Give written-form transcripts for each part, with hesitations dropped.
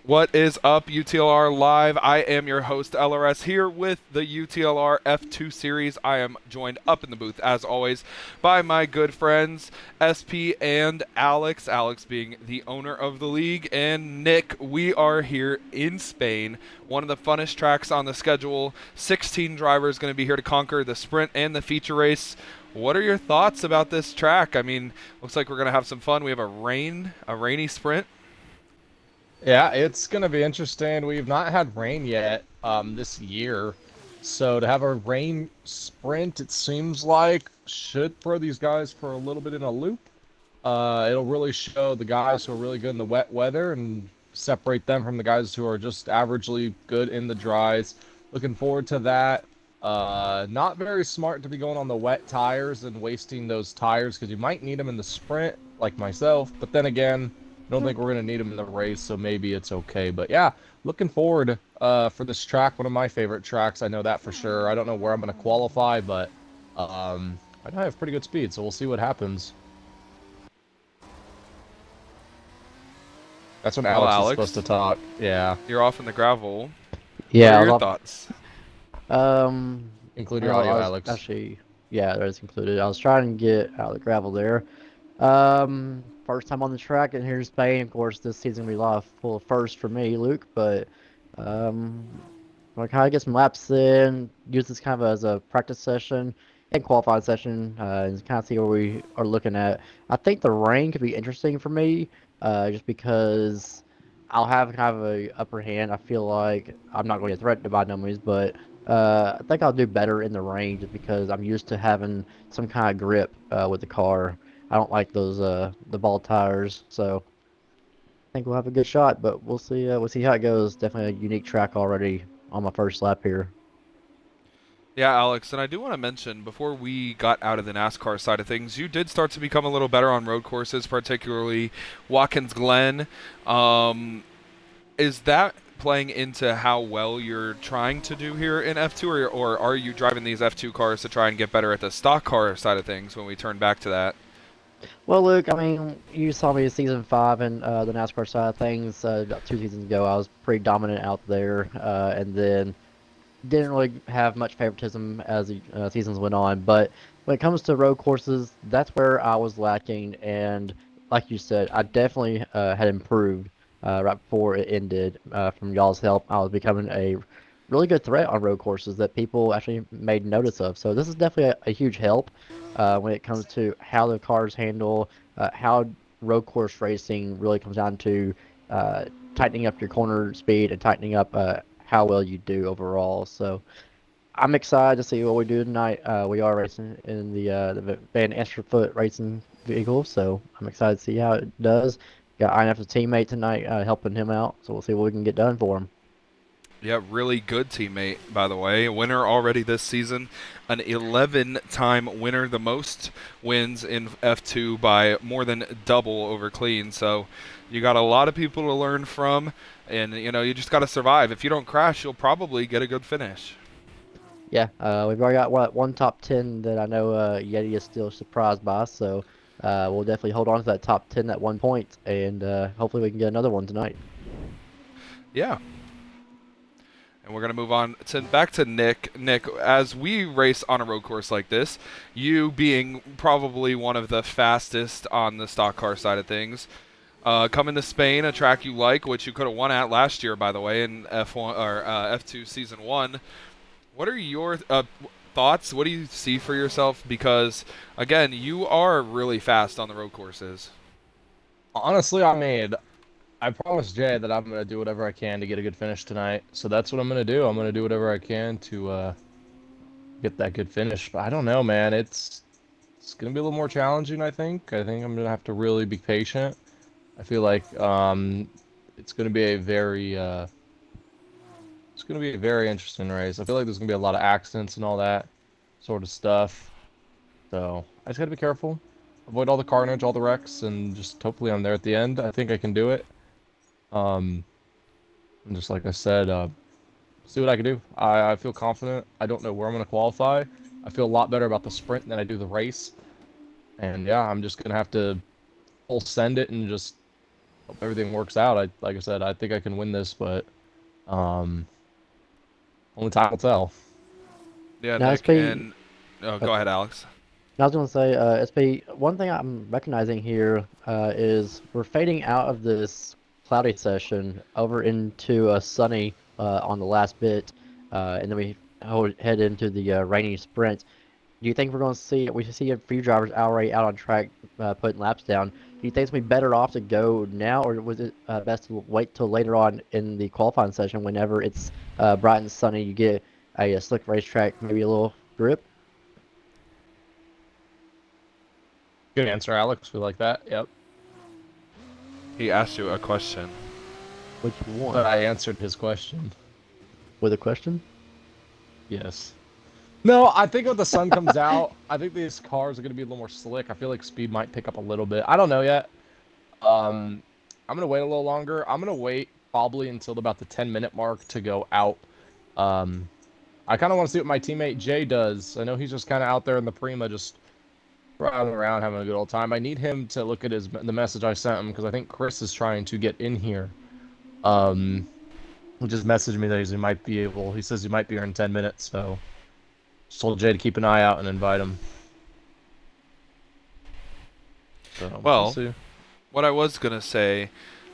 What is up, UTLR Live? I am your host, LRS, here with the UTLR F2 series. I am joined up in the booth, as always, by my good friends, SP and Alex. Alex being the owner of the league, and Nick. We are here in Spain, one of the funnest tracks on the schedule. 16 drivers going to be here to conquer the sprint and the feature race. What are your thoughts about this track? I mean, looks like we're going to have some fun. We have a rainy sprint. Yeah, it's going to be interesting. We've not had rain yet this year. So to have a rain sprint, it seems like should throw these guys for a little bit in a loop. It'll really show the guys who are really good in the wet weather and separate them from the guys who are just averagely good in the dries. Looking forward to that. Not very smart to be going on the wet tires and wasting those tires because you might need them in the sprint, like myself. But then again, I don't think we're gonna need them in the race, so maybe it's okay. But yeah, looking forward for this track. One of my favorite tracks. I know that for sure. I don't know where I'm gonna qualify, but I know I have pretty good speed, so we'll see what happens. That's when Well, Alex is supposed Alex, to talk. Yeah, you're off in the gravel. What Yeah, are I your love. thoughts? Um, include your well, audio, I was Alex. actually, yeah, that is included. I was trying to get out of the gravel there. First time on the track, and here's Spain. Of course, this season we lost full first for me, Luke. But um, I kind of get some laps in. Use this kind of as a practice session and qualifying session, and kind of see where we are looking at. I think the rain could be interesting for me, just because I'll have kind of a upper hand. I feel like I'm not going to get threatened by no means, but I think I'll do better in the rain just because I'm used to having some kind of grip with the car. I don't like those the ball tires, so I think we'll have a good shot. But we'll see. We'll see how it goes. Definitely a unique track already on my first lap here. Yeah, Alex, and I do want to mention before we got out of the NASCAR side of things, you did start to become a little better on road courses, particularly Watkins Glen. Um, is that playing into how well you're trying to do here in F2, or are you driving these F2 cars to try and get better at the stock car side of things when we turn back to that? Well, Luke, I mean, you saw me in season five and the NASCAR side of things about 2 seasons ago. I was pretty dominant out there, and then didn't really have much favoritism as the seasons went on. But when it comes to road courses, that's where I was lacking. And like you said, I definitely had improved right before it ended. From y'all's help, I was becoming a really good threat on road courses that people actually made notice of. So this is definitely a huge help when it comes to how the cars handle, how road course racing really comes down to uh, tightening up your corner speed and tightening up how well you do overall. So I'm excited to see what we do tonight. We are racing in the Van Esterfoot racing vehicle, so I'm excited to see how it does. Got INF's teammate tonight helping him out, so we'll see what we can get done for him. Yeah, really good teammate, by the way. Winner already this season, an 11-time winner, the most wins in F2 by more than double over clean. So you got a lot of people to learn from, and you just got to survive. If you don't crash, you'll probably get a good finish. Yeah, we've already got one top 10 that I know Yeti is still surprised by, so we'll definitely hold on to that top 10 at one point, and hopefully we can get another one tonight. Yeah. And we're gonna move on to back to Nick. Nick, as we race on a road course like this, you being probably one of the fastest on the stock car side of things, coming to Spain, a track you like, which you could have won at last year, by the way, in F1 or F2 season one. What are your thoughts? What do you see for yourself? Because again, you are really fast on the road courses. Honestly, I promised Jay that I'm gonna do whatever I can to get a good finish tonight. So that's what I'm gonna do. I'm gonna do whatever I can to get that good finish. But I don't know, man. It's gonna be a little more challenging, I think. I think I'm gonna have to really be patient. I feel like it's gonna be a very it's gonna be a very interesting race. I feel like there's gonna be a lot of accidents and all that sort of stuff. So I just gotta be careful, avoid all the carnage, all the wrecks, and just hopefully I'm there at the end. I think I can do it. Um, and just like I said, see what I can do. I feel confident. I don't know where I'm gonna qualify. I feel a lot better about the sprint than I do the race. And yeah, I'm just gonna have to full send it and just Hope everything works out. Like I said, I think I can win this, but only time will tell. Yeah, Now, Nick, SP, and go ahead, Alex. I was going to say, SP, one thing I'm recognizing here is we're fading out of this cloudy session over into a sunny on the last bit, and then we head into the rainy sprint. Do you think we see a few drivers already out on track putting laps down? Do you think it's going to be better off to go now, or was it best to wait till later on in the qualifying session whenever it's bright and sunny, you get a slick racetrack, maybe a little grip? Good answer, Alex. We like that. Yep. He asked you a question. Which one? But I answered his question. With a question? Yes. No, I think when the sun comes out, I think these cars are going to be a little more slick. I feel like speed might pick up a little bit. I don't know yet. I'm going to wait a little longer. I'm going to wait probably until about the 10-minute mark to go out. I kind of want to see what my teammate Jay does. I know he's just kind of out there in the Prima just riding around having a good old time. I need him to look at the message I sent him because I think Chris is trying to get in here. He just messaged me that he says he might be here in 10 minutes, so just told Jay to keep an eye out and invite him. So, Well, we'll see. what I was going to say,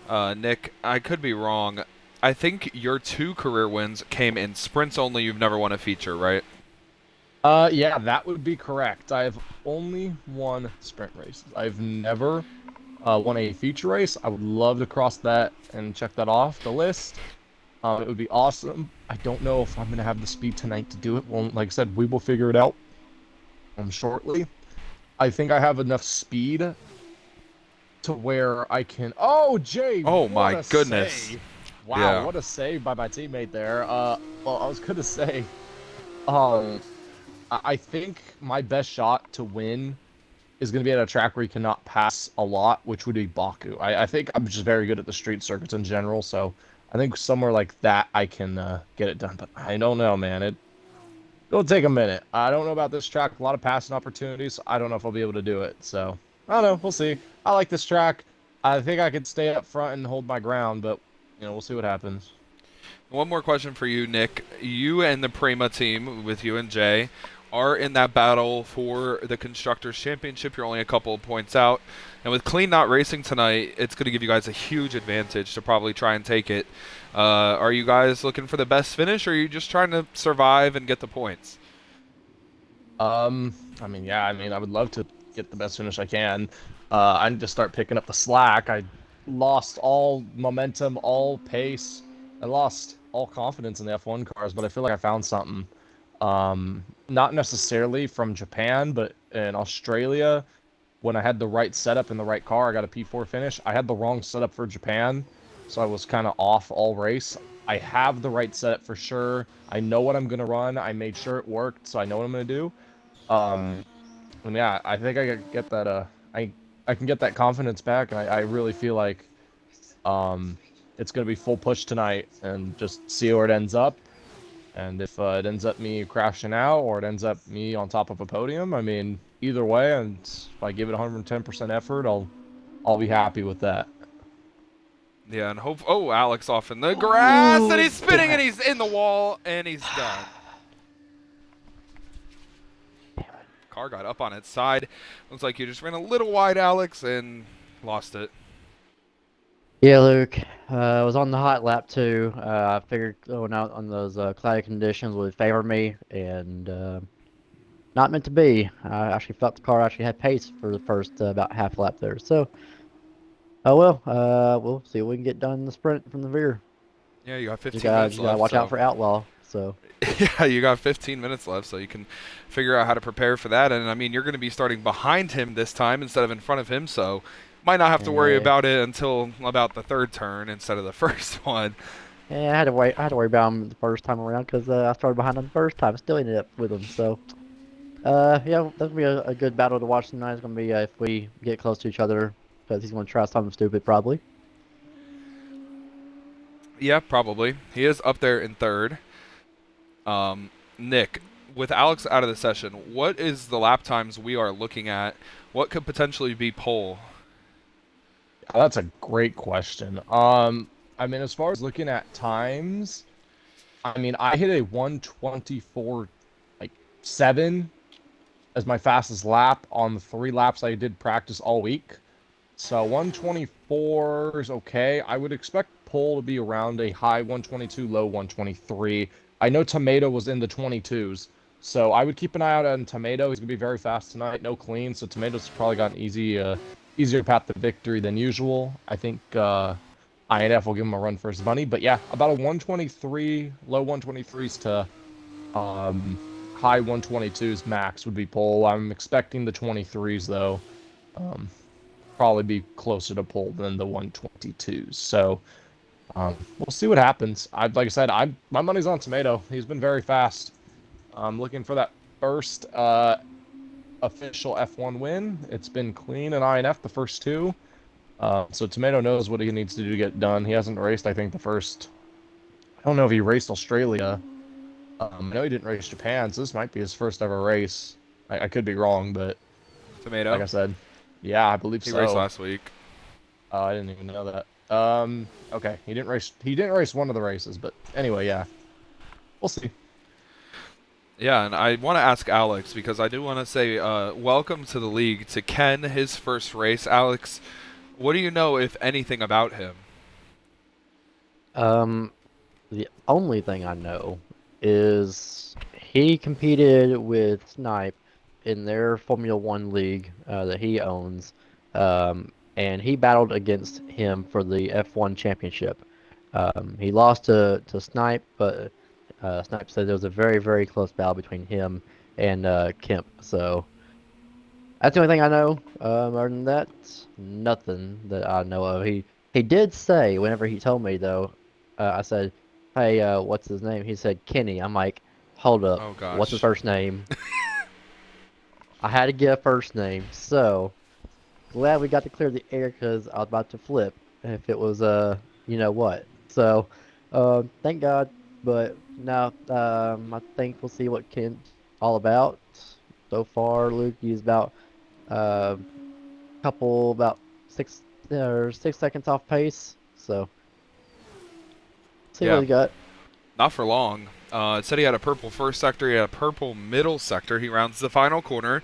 Nick, I could be wrong. I think your 2 career wins came in sprints only. You've never won a feature, right? Yeah, that would be correct. I've only won sprint races. I've never won a feature race. I would love to cross that and check that off the list. It would be awesome. I don't know if I'm going to have the speed tonight to do it. Well, like I said, we will figure it out shortly. I think I have enough speed to where I can... Oh, Jay! Oh, my goodness. Save. Wow, Yeah. what a save by my teammate there. Well, I was going to say... I think my best shot to win is going to be at a track where you cannot pass a lot, which would be Baku. I think I'm just very good at the street circuits in general, so I think somewhere like that I can get it done. But I don't know, man. It'll take a minute. I don't know about this track. A lot of passing opportunities. I don't know if I'll be able to do it. So, I don't know. We'll see. I like this track. I think I could stay up front and hold my ground, but, we'll see what happens. One more question for you, Nick. You and the Prima team, with you and Jay, are in that battle for the Constructors' Championship. You're only a couple of points out. And with Clean not racing tonight, it's going to give you guys a huge advantage to probably try and take it. Are you guys looking for the best finish, or are you just trying to survive and get the points? I would love to get the best finish I can. I need to start picking up the slack. I lost all momentum, all pace. I lost all confidence in the F1 cars, but I feel like I found something. Not necessarily from Japan, but in Australia, when I had the right setup in the right car, I got a P4 finish. I had the wrong setup for Japan, so I was kind of off all race. I have the right setup for sure. I know what I'm going to run. I made sure it worked, so I know what I'm going to do. And yeah, I think I could get that, I can get that confidence back, and I really feel like it's going to be full push tonight and just see where it ends up. And if it ends up me crashing out or it ends up me on top of a podium, I mean, either way, and if I give it 110% effort, I'll be happy with that. Yeah, and hope. Oh, Alex off in the grass, Ooh, and he's spinning, and he's in the wall, and he's done. Car got up on its side. Looks like you just ran a little wide, Alex, and lost it. Yeah, Luke. I was on the hot lap too. I figured going out on those cloudy conditions would favor me, and not meant to be. I actually felt the car actually had pace for the first about half lap there. So, oh well. We'll see what we can get done in the sprint from the rear. Yeah, you got 15 You minutes gotta left. watch so. out for Outlaw. So. Yeah, you got 15 minutes left, so you can figure out how to prepare for that. And I mean, you're going to be starting behind him this time instead of in front of him, so might not have to worry about it until about the third turn instead of the first one. Yeah, I had to wait. I had to worry about him the first time around because I started behind him the first time. Still ended up with him. So, yeah, that's gonna be a good battle to watch tonight. It's gonna be if we get close to each other because he's gonna try something stupid probably. Yeah, probably. He is up there in third. Nick, with Alex out of the session, what is the lap times we are looking at? What could potentially be pole? That's a great question. I mean, as far as looking at times, I mean, I hit a 124 like 7 as my fastest lap on the 3 laps I did practice all week. So 124 is okay. I would expect pole to be around a high 122, low 123. I know Tomato was in the 22s, so I would keep an eye out on Tomato. He's gonna be very fast tonight. No clean, so Tomato's probably got an easier path to victory than usual. I think INF will give him a run for his money. But yeah, about a 123, low 123s to high 122s max would be pole. I'm expecting the 23s though. Probably be closer to pole than the 122s. So we'll see what happens. Like I said, my money's on Tomato. He's been very fast. I'm looking for that first official F1 win. It's been clean in INF the first two. So Tomato knows what he needs to do to get done. He hasn't raced, I think, the first. I don't know if he raced Australia. I know he didn't race Japan, so this might be his first ever race. I could be wrong, but Tomato. like I said, yeah, I believe He so. raced last week. I didn't even know that. Okay, he didn't race. He didn't race one of the races, but anyway, yeah, we'll see. Yeah, and I want to ask Alex because I do want to say welcome to the league to Ken, his first race. Alex, what do you know, if anything, about him? The only thing I know is he competed with Snipe in their Formula One league that he owns, and he battled against him for the F1 championship. He lost to Snipe, but Snipe said there was a very, very close battle between him and Kemp. So that's the only thing I know. Other than that, nothing that I know of. He did say whenever he told me though, I said, "Hey, what's his name?" He said Kenny. I'm like, "Hold up, Oh what's his gosh. first name?" I had to get a first name. So glad we got to clear the air because I was about to flip if it was you know what. So thank God. But now I think we'll see what Kent's all about. So far, Luke, he's about uh, about 6 seconds off pace. So see what Yeah, he got. not for long. It said he had a purple first sector, he had a purple middle sector. He rounds the final corner,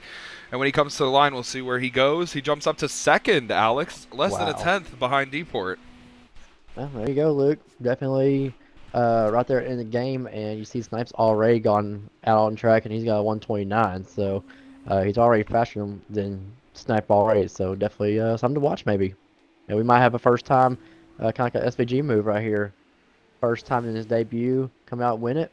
and when he comes to the line, we'll see where he goes. He jumps up to second, Alex, less than a Wow. tenth behind Deport. Well, there you go, Luke. Definitely right there in the game, and you see Snipes already gone out on track, and he's got a 129. So he's already faster than Snipe already. So definitely something to watch, maybe. And we might have a first time kind of like an SVG move right here. First time in his debut, come out and win it.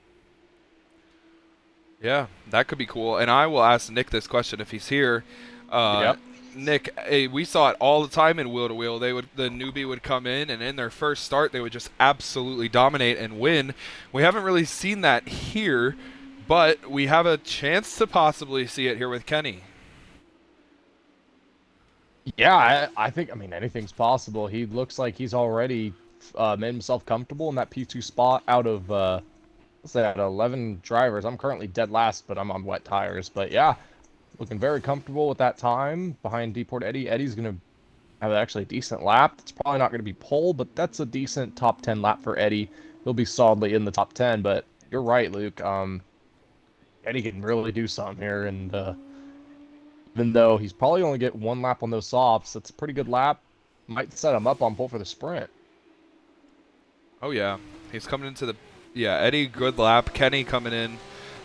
Yeah, that could be cool. And I will ask Nick this question if he's here. Uh, Yep. Nick, we saw it all the time in wheel to wheel. The newbie would come in, and in their first start, they would just absolutely dominate and win. We haven't really seen that here, but we have a chance to possibly see it here with Kenny. Yeah, I think, I mean, anything's possible. He looks like he's already made himself comfortable in that P2 spot out of, let's say, out of 11 drivers. I'm currently dead last, but I'm on wet tires. But yeah, looking very comfortable with that time behind Deport Eddie. Eddie's going to have actually a decent lap. It's probably not going to be pole, but that's a decent top 10 lap for Eddie. He'll be solidly in the top 10, but you're right, Luke. Eddie can really do something here, and even though he's probably only get one lap on those softs, that's a pretty good lap. Might set him up on pole for the sprint. Oh yeah, he's coming into the Eddie, good lap. Kenny coming in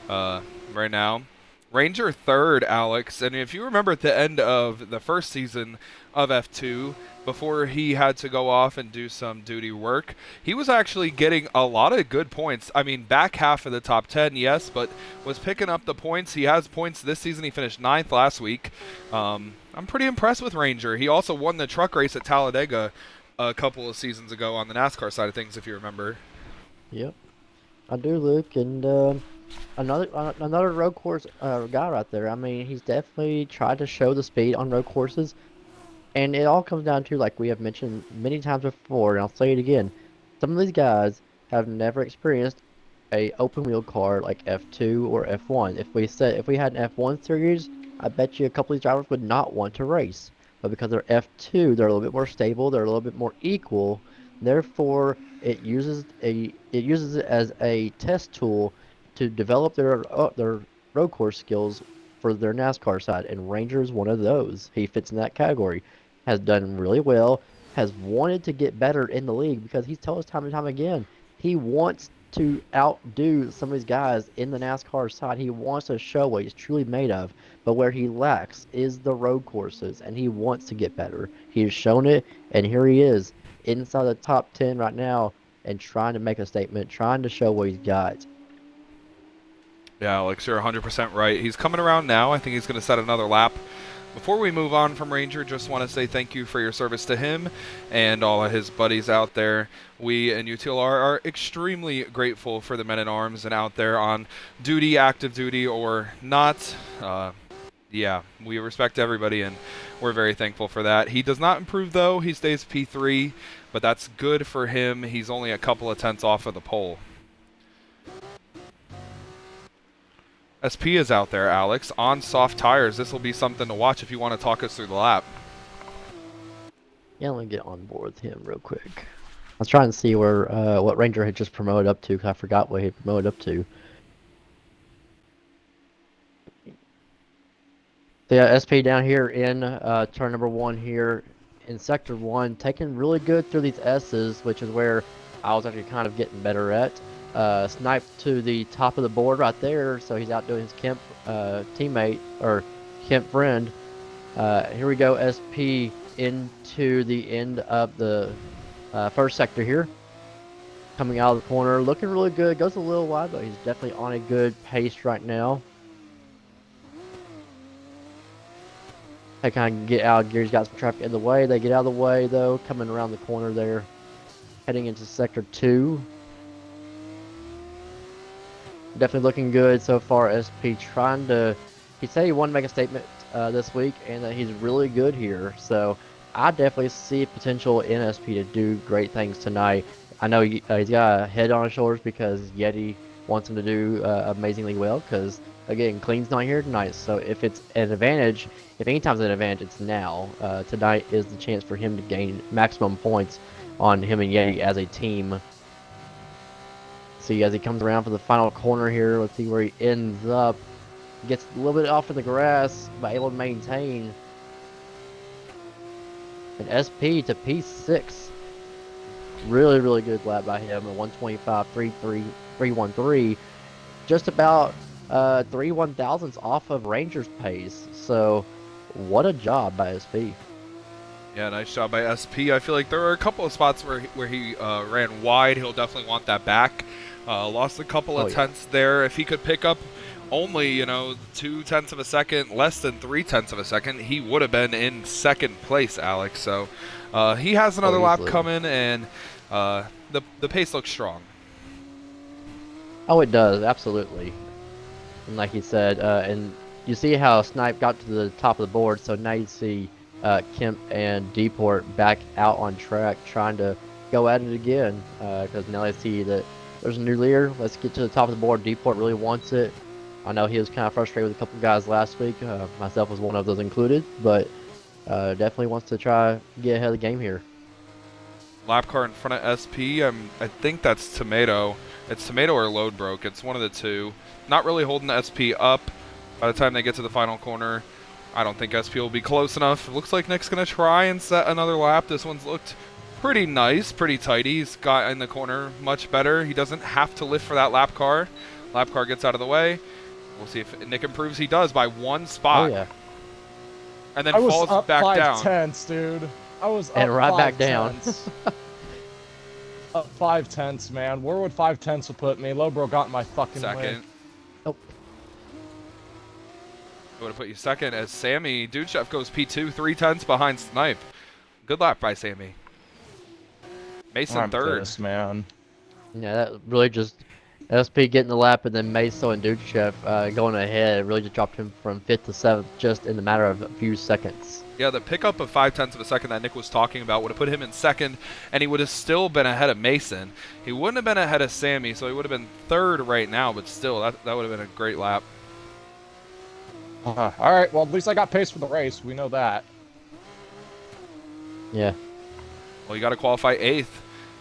right now. Ranger third, Alex. And if you remember at the end of the first season of F2, before he had to go off and do some duty work, he was actually getting a lot of good points. I mean, back half of the top 10, yes, but was picking up the points. He has points this season. He finished 9th last week. I'm pretty impressed with Ranger. He also won the truck race at Talladega a couple of seasons ago on the NASCAR side of things, if you remember. Yep, I do, Luke, and another road course guy right there. I mean, he's definitely tried to show the speed on road courses, and it all comes down to, like we have mentioned many times before, and I'll say it again. Some of these guys have never experienced a open wheel car like F2 or F1. If we had an F1 series, I bet you a couple of these drivers would not want to race. but because they're F2, they're a little bit more stable, they're a little bit more equal. Therefore, it uses it as a test tool to develop their road course skills for their NASCAR side, and Ranger is one of those. He fits in that category. Has done really well. Has wanted to get better in the league because he's told us time and time again he wants to outdo some of these guys in the NASCAR side. He wants to show what he's truly made of, but where he lacks is the road courses, and he wants to get better. He has shown it, and here he is inside the top 10 right now and trying to make a statement, trying to show what he's got. Yeah, Alex, you're 100% right. He's coming around now. I think he's going to set another lap. Before we move on from Ranger, just want to say thank you for your service to him and all of his buddies out there. We in UTLR are extremely grateful for the men at arms and out there on duty, active duty, or not. Yeah, we respect everybody, and we're very thankful for that. He does not improve, though. He stays P3, but that's good for him. He's only a couple of tenths off of the pole. SP is out there, Alex, on soft tires. This will be something to watch if you want to talk us through the lap. Yeah, let me get on board with him real quick. I was trying to see where what Ranger had just promoted up to, because I forgot what he had promoted up to. So yeah, SP down here in turn number 1 here in sector 1, taking really good through these S's, which is where I was actually kind of getting better at. Snipe to the top of the board right there, so he's outdoing his Kemp teammate, or Kemp friend. Here we go, SP into the end of the first sector here. Coming out of the corner, looking really good. Goes a little wide, but he's definitely on a good pace right now. They kind of get out of gear. He's got some traffic in the way. They get out of the way, though, coming around the corner there. Heading into sector 2. Definitely looking good so far. SP trying to, he said he wanted to make a statement this week, and that he's really good here. So I definitely see potential in SP to do great things tonight. I know he's got a head on his shoulders because Yeti wants him to do amazingly well, because again, Clean's not here tonight. So if it's an advantage, if any time's an advantage, it's now. Tonight is the chance for him to gain maximum points on him and Yeti as a team. See, as he comes around for the final corner here, let's see where he ends up. Gets a little bit off in the grass, but able to maintain. An SP to P6. Really, really good lap by him. A 125.313. Just about 3 1,000ths off of Ranger's pace. So, what a job by SP. Yeah, nice job by SP. I feel like there are a couple of spots where he ran wide. He'll definitely want that back. Lost a couple of tenths there. If he could pick up only, 2 tenths of a second, less than 3 tenths of a second, he would have been in second place, Alex. So he has another lap coming, and the pace looks strong. Oh, it does, absolutely. And like he said, and you see how Snipe got to the top of the board, so now you see Kemp and Deport back out on track trying to go at it again, because now they see that there's a new leader. Let's get to the top of the board. Deport really wants it. I know he was kind of frustrated with a couple guys last week. Myself was one of those included, but definitely wants to try to get ahead of the game here. Lap car in front of SP. I think that's Tomato. It's Tomato or Load Broke. It's one of the two. Not really holding the SP up. By the time they get to the final corner, I don't think SP will be close enough. It looks like Nick's going to try and set another lap. This one's looked pretty nice, pretty tidy. He's got in the corner much better. He doesn't have to lift for that lap car. Lap car gets out of the way. We'll see if Nick improves. He does by 1 spot. Oh, yeah. And then falls back down. 5 tenths, dude. I was up and right 5 back down. Up 5 tenths, man. Where would 5 tenths have put me? Lobro got in my fucking way. Second. Nope. I would have put you second as Sammy Dudchef goes P2, 3 tenths behind Snipe. Good lap by Sammy. Mason I'm third. pissed, man. Yeah, that really just SP getting the lap, and then Meso and Dudchev going ahead really just dropped him from 5th to 7th just in the matter of a few seconds. Yeah, the pickup of 0.5 of a second that Nick was talking about would have put him in second, and he would have still been ahead of Mason. He wouldn't have been ahead of Sammy, so he would have been third right now, but still, that would have been a great lap. All right, well, at least I got pace for the race. We know that. Yeah. Well, you got to qualify 8th.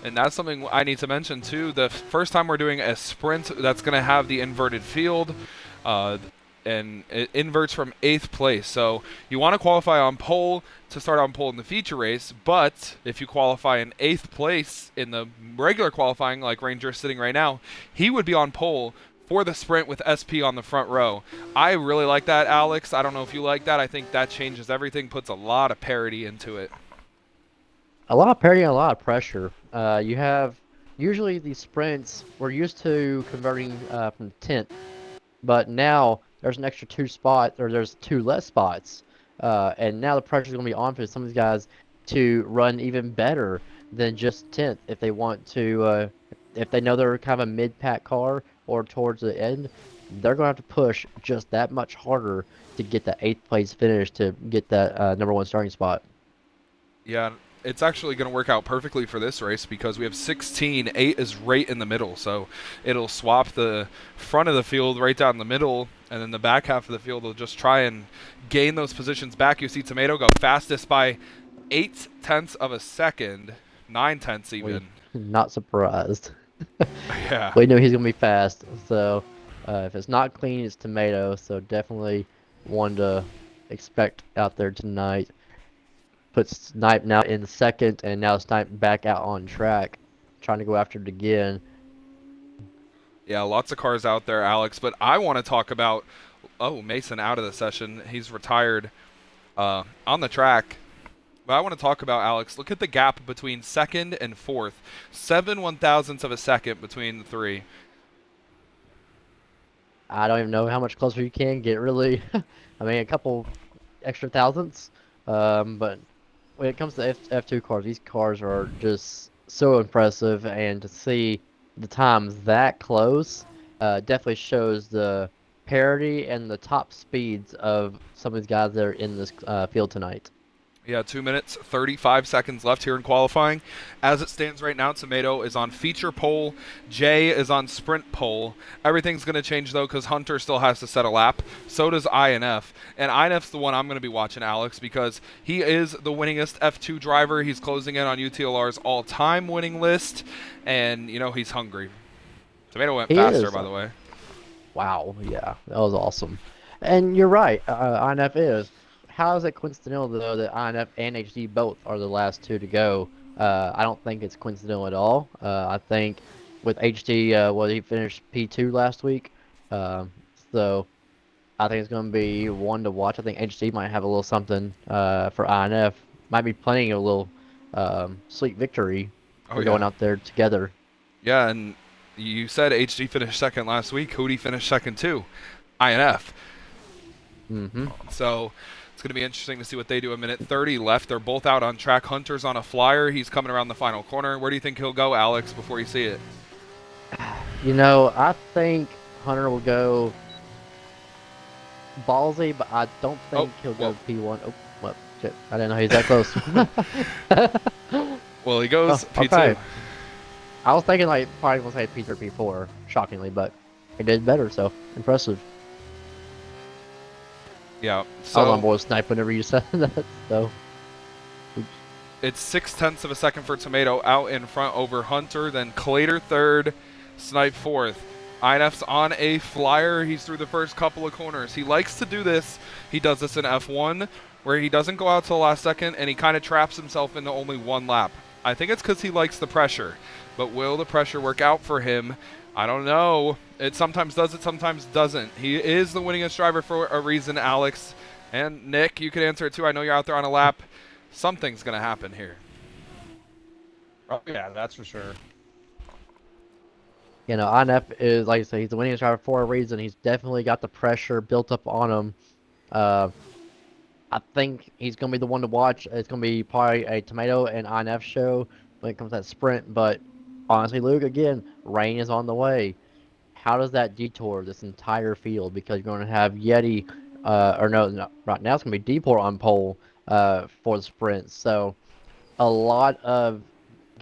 And that's something I need to mention, too. The first time we're doing a sprint that's going to have the inverted field, and it inverts from 8th place. So you want to qualify on pole to start on pole in the feature race, but if you qualify in 8th place in the regular qualifying, like Ranger's sitting right now, he would be on pole for the sprint with SP on the front row. I really like that, Alex. I don't know if you like that. I think that changes everything, puts a lot of parity into it. A lot of parity and a lot of pressure. You have usually these sprints. We're used to converting from 10th, but now there's an extra 2 spots, or there's 2 less spots, and now the pressure is going to be on for some of these guys to run even better than just 10th if they want to. If they know they're kind of a mid-pack car or towards the end, they're going to have to push just that much harder to get that 8th place finish to get that #1 starting spot. Yeah, it's actually going to work out perfectly for this race because we have 16. 8 is right in the middle, so it'll swap the front of the field right down the middle, and then the back half of the field will just try and gain those positions back. You see Tomato go fastest by 0.8 of a second, 0.9 even. Not surprised. Yeah. We knew he's gonna be fast, so if it's not clean, it's Tomato. So definitely one to expect out there tonight. Puts Snipe now in second, and now Snipe back out on track, trying to go after it again. Yeah, lots of cars out there, Alex. But I want to talk about, Mason out of the session. He's retired on the track. But I want to talk about, Alex, look at the gap between 2nd and 4th. 7/1000ths of a second between the three. I don't even know how much closer you can get, really. I mean, a couple extra thousandths. But when it comes to F2 cars, these cars are just so impressive, and to see the times that close definitely shows the parity and the top speeds of some of these guys that are in this field tonight. Yeah, 2 minutes, 35 seconds left here in qualifying. As it stands right now, Tomato is on feature pole. Jay is on sprint pole. Everything's going to change, though, because Hunter still has to set a lap. So does INF. And INF's the one I'm going to be watching, Alex, because he is the winningest F2 driver. He's closing in on UTLR's all-time winning list. And, he's hungry. Tomato went faster, by the way. Wow, yeah, that was awesome. And you're right, INF is. How is it coincidental, though, that INF and HD both are the last two to go? I don't think it's coincidental at all. I think with HD, he finished P2 last week. So I think it's going to be one to watch. I think HD might have a little something for INF. Might be planning a little sweet victory for going out there together. Yeah, and you said HD finished second last week. Hootie finished second, too. INF. Mm-hmm. So it's going to be interesting to see what they do. A minute 30 left. They're both out on track. Hunter's on a flyer. He's coming around the final corner. Where do you think he'll go, Alex, before you see it? I think Hunter will go ballsy, but I don't think he'll go P1. Oh, well, shit. I didn't know he was that close. Well, he goes P2. Okay. I was thinking probably gonna say P3 or P4, shockingly, but he did better, so impressive. Yeah. I was on board with Snipe whenever you said that, so. It's 0.6 of a second for Tomato out in front over Hunter, then Clater third, Snipe fourth. INF's on a flyer. He's through the first couple of corners. He likes to do this. He does this in F1, where he doesn't go out to the last second, and he kind of traps himself into only one lap. I think it's because he likes the pressure. But will the pressure work out for him? I don't know. It sometimes does, it sometimes doesn't. He is the winningest driver for a reason, Alex. And Nick, you can answer it too. I know you're out there on a lap. Something's going to happen here. Oh, yeah, that's for sure. INF is, like I said, he's the winningest driver for a reason. He's definitely got the pressure built up on him. I think he's going to be the one to watch. It's going to be probably a Tomato and INF show when it comes to that sprint. But honestly, Luke, again, rain is on the way. How does that detour this entire field? Because you're going to have Yeti, right now it's going to be Deport on pole for the sprint. So a lot of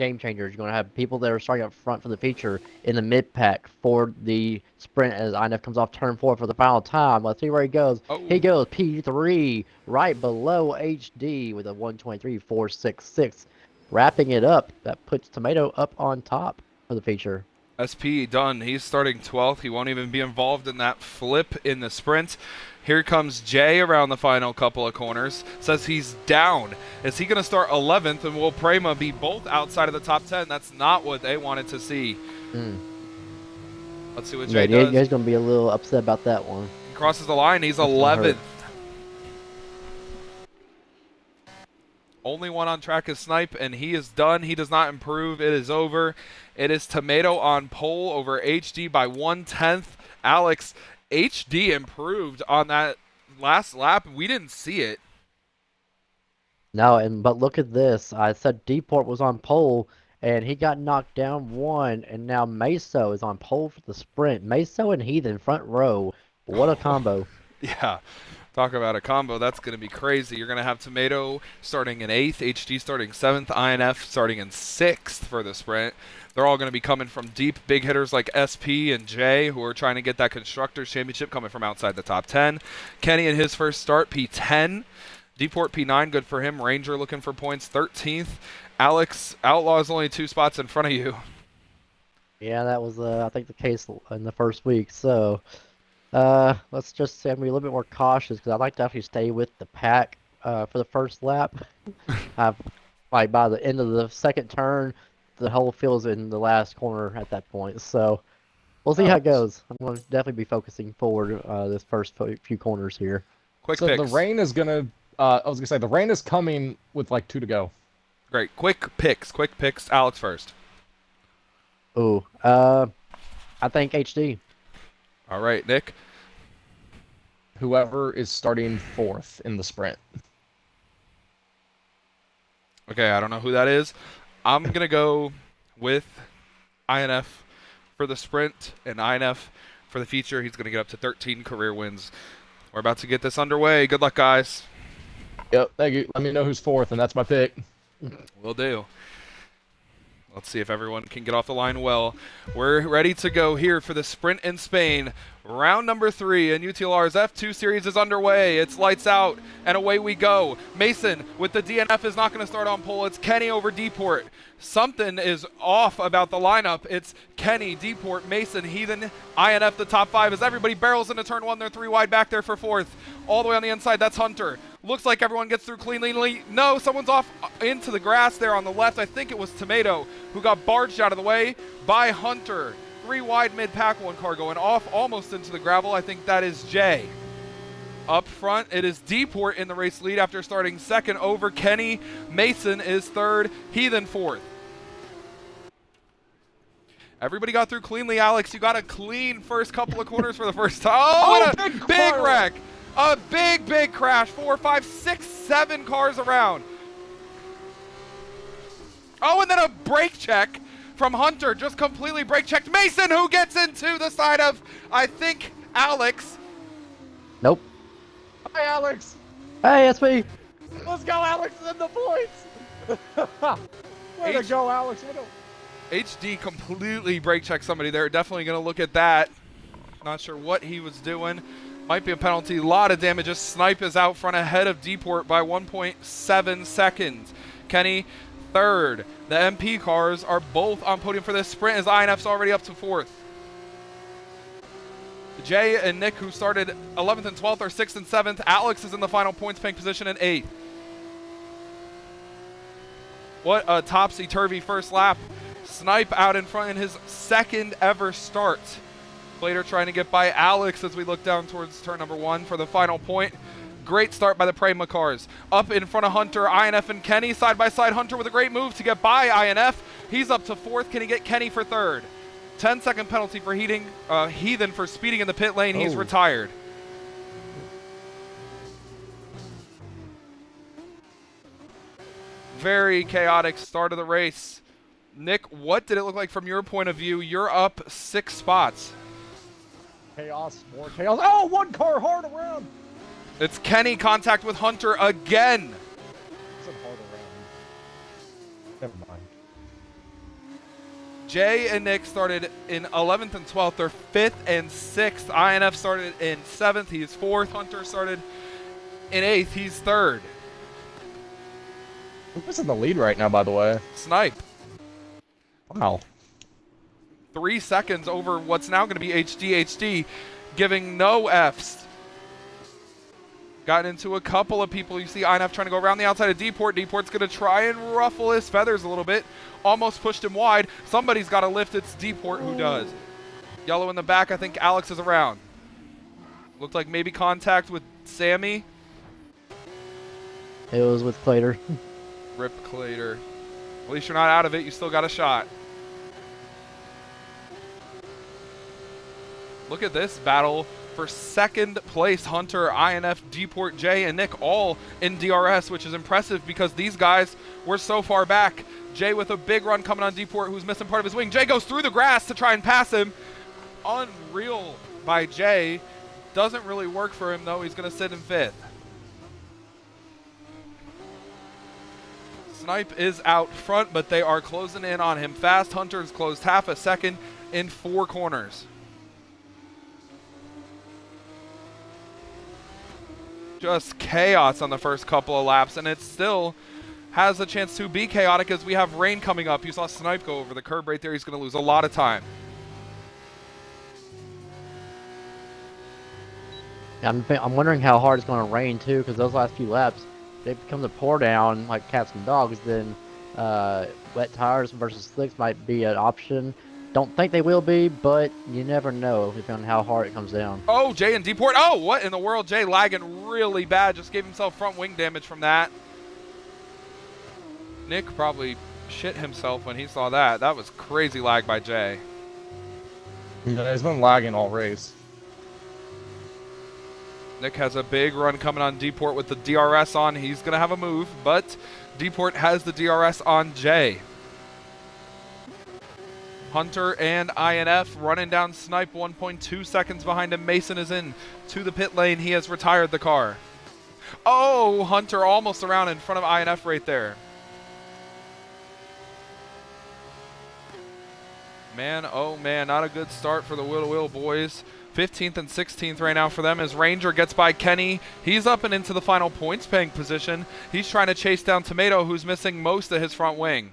game changers. You're going to have people that are starting up front for the feature in the mid pack for the sprint as INF comes off turn 4 for the final time. Let's see where he goes. Oh. He goes P3 right below HD with a 123.466. Wrapping it up, that puts Tomato up on top for the feature. SP done. He's starting 12th. He won't even be involved in that flip in the sprint. Here comes Jay around the final couple of corners. Says he's down. Is he going to start 11th, and will Prema be both outside of the top 10? That's not what they wanted to see. Let's see what Jay does. Jay's going to be a little upset about that one. He crosses the line. He's 11th. Only one on track is Snipe, and he is done. He does not improve. It is over. It is Tomato on pole over HD by 1/10. Alex, HD improved on that last lap. We didn't see it. No, but look at this. I said Deport was on pole, and he got knocked down 1, and now Meso is on pole for the sprint. Meso and Heathen front row. What a combo. Yeah. Talk about a combo. That's going to be crazy. You're going to have Tomato starting in 8th, HD starting 7th, INF starting in 6th for the sprint. They're all going to be coming from deep, big hitters like SP and Jay, who are trying to get that Constructors Championship coming from outside the top 10. Kenny in his first start, P10. Deport P9, good for him. Ranger looking for points, 13th. Alex, Outlaw is only 2 spots in front of you. Yeah, that was, I think, the case in the first week. So, let's just say I'm be a little bit more cautious because I'd like to actually stay with the pack for the first lap. Like by the end of the second turn, the whole field's in the last corner at that point. So we'll see how it goes. I'm going to definitely be focusing forward this first few corners here. Quick So picks. the rain is gonna. I was gonna say the rain is coming with like 2 to go. Great. Quick picks. Quick picks. Alex first. Ooh, I think HD. All right, Nick. Whoever is starting 4th in the sprint. Okay, I don't know who that is. I'm going to go with INF for the sprint and INF for the feature. He's going to get up to 13 career wins. We're about to get this underway. Good luck, guys. Yep. Thank you. Let me know who's 4th, and that's my pick. Will do. Let's see if everyone can get off the line well. We're ready to go here for the sprint in Spain. Round number 3 in UTLR's F2 series is underway. It's lights out, and away we go. Mason with the DNF is not going to start on pole. It's Kenny over Deport. Something is off about the lineup. It's Kenny, Deport, Mason, Heathen, INF, the top 5 as everybody barrels into turn 1. They're 3 wide back there for 4th. All the way on the inside, that's Hunter. Looks like everyone gets through cleanly. No, someone's off into the grass there on the left. I think it was Tomato who got barged out of the way by Hunter. 3 wide mid-pack, 1 car going off almost into the gravel. I think that is Jay. Up front, it is Deport in the race lead after starting 2nd over Kenny. Mason is 3rd, Heathen 4th. Everybody got through cleanly, Alex. You got a clean first couple of corners for the first time. Oh, what a big wreck. A big crash. 4, 5, 6, 7 cars around. Oh, and then a brake check from Hunter. Just completely brake checked Mason, who gets into the side of, I think, Alex. Nope. Hi, Alex. Hey, that's me. Let's go, Alex, in the points. Way to go, Alex. HD completely brake checked somebody there. Definitely going to look at that. Not sure what he was doing. Might be a penalty. A lot of damages. Snipe is out front ahead of Deport by 1.7 seconds. Kenny, 3rd. The MP cars are both on podium for this sprint as INF's already up to 4th. Jay and Nick, who started 11th and 12th, are 6th and 7th. Alex is in the final points paying position in 8th. What a topsy-turvy first lap. Snipe out in front in his 2nd ever start. Plater trying to get by Alex as we look down towards turn number 1 for the final point. Great start by the Prema cars. Up in front of Hunter, INF and Kenny. Side by side, Hunter with a great move to get by INF. He's up to 4th. Can he get Kenny for 3rd? 10-second penalty for Heathen for speeding in the pit lane. He's retired. Very chaotic start of the race. Nick, what did it look like from your point of view? You're up 6 spots. Chaos, more chaos. Oh, 1 car hard around. It's Kenny contact with Hunter again. It's a hard around. Never mind. Jay and Nick started in 11th and 12th. They're 5th and 6th. INF started in 7th. He's 4th. Hunter started in 8th. He's 3rd. Who's in the lead right now, by the way? Snipe. Wow. 3 seconds over what's now going to be HD, giving no Fs. Gotten into a couple of people. You see INF trying to go around the outside of D-Port. D-Port's going to try and ruffle his feathers a little bit. Almost pushed him wide. Somebody's got to lift. It's D-Port who does. Yellow in the back. I think Alex is around. Looked like maybe contact with Sammy. It was with Clater. Rip Clater. At least you're not out of it. You still got a shot. Look at this battle for 2nd place. Hunter, INF, D-Port, Jay, and Nick all in DRS, which is impressive because these guys were so far back. Jay with a big run coming on D-Port, who's missing part of his wing. Jay goes through the grass to try and pass him. Unreal by Jay. Doesn't really work for him, though. He's going to sit in 5th. Snipe is out front, but they are closing in on him fast. Hunter's closed half a second in 4 corners. Just chaos on the first couple of laps, and it still has a chance to be chaotic as we have rain coming up. You saw Snipe go over the curb right there. He's going to lose a lot of time. I'm wondering how hard it's going to rain too, because those last few laps, they become to pour down like cats and dogs. Then wet tires versus slicks might be an option. Don't think they will be, but you never know depending on how hard it comes down. Oh, Jay and D-Port. Oh, what in the world? Jay lagging really bad. Just gave himself front wing damage from that. Nick probably shit himself when he saw that. That was crazy lag by Jay. Yeah, he's been lagging all race. Nick has a big run coming on D-Port with the DRS on. He's going to have a move, but D-Port has the DRS on Jay. Hunter and INF running down Snipe 1.2 seconds behind him. Mason is in to the pit lane. He has retired the car. Oh, Hunter almost around in front of INF right there. Man, oh man, not a good start for the Will boys. 15th and 16th right now for them as Ranger gets by Kenny. He's up and into the final points paying position. He's trying to chase down Tomato, who's missing most of his front wing.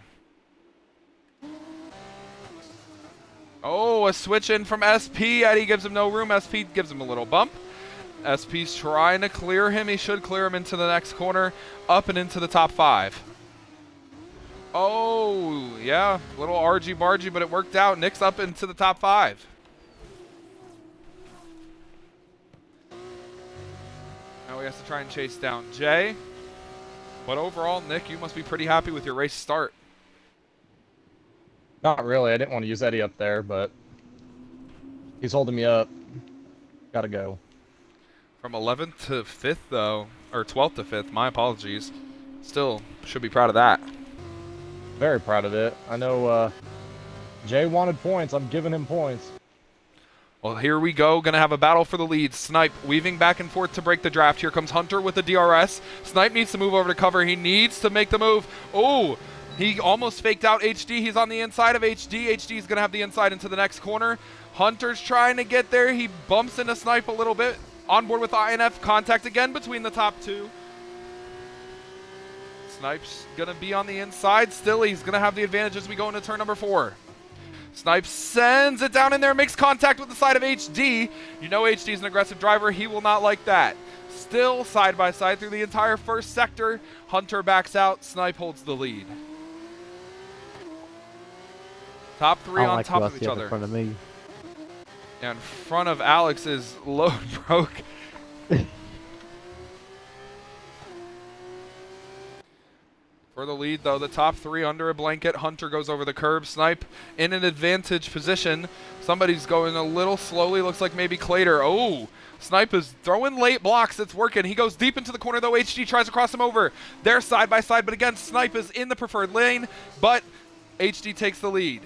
Oh, a switch in from SP. Eddie gives him no room. SP gives him a little bump. SP's trying to clear him. He should clear him into the next corner, up and into the top 5. Oh, yeah, little argy-bargy, but it worked out. Nick's up into the top 5. Now he has to try and chase down Jay. But overall, Nick, you must be pretty happy with your race start. Not really. I didn't want to use Eddie up there, but he's holding me up. Gotta go. From 11th to 5th, though, or 12th to 5th, my apologies. Still, should be proud of that. Very proud of it. I know Jay wanted points. I'm giving him points. Well, here we go. Going to have a battle for the lead. Snipe weaving back and forth to break the draft. Here comes Hunter with the DRS. Snipe needs to move over to cover. He needs to make the move. Oh, he almost faked out HD. He's on the inside of HD. HD's going to have the inside into the next corner. Hunter's trying to get there. He bumps into Snipe a little bit. On board with INF. Contact again between the top 2. Snipe's going to be on the inside. Still, he's going to have the advantage as we go into turn number 4. Snipe sends it down in there, makes contact with the side of HD. You know HD's an aggressive driver. He will not like that. Still side by side through the entire first sector. Hunter backs out. Snipe holds the lead. Top 3 on top of each other. In front of me. And in front of Alex is load broke. For the lead, though, the top 3 under a blanket. Hunter goes over the curb. Snipe in an advantage position. Somebody's going a little slowly. Looks like maybe Clater. Oh, Snipe is throwing late blocks. It's working. He goes deep into the corner, though. HD tries to cross him over. They're side by side, but again, Snipe is in the preferred lane, but HD takes the lead.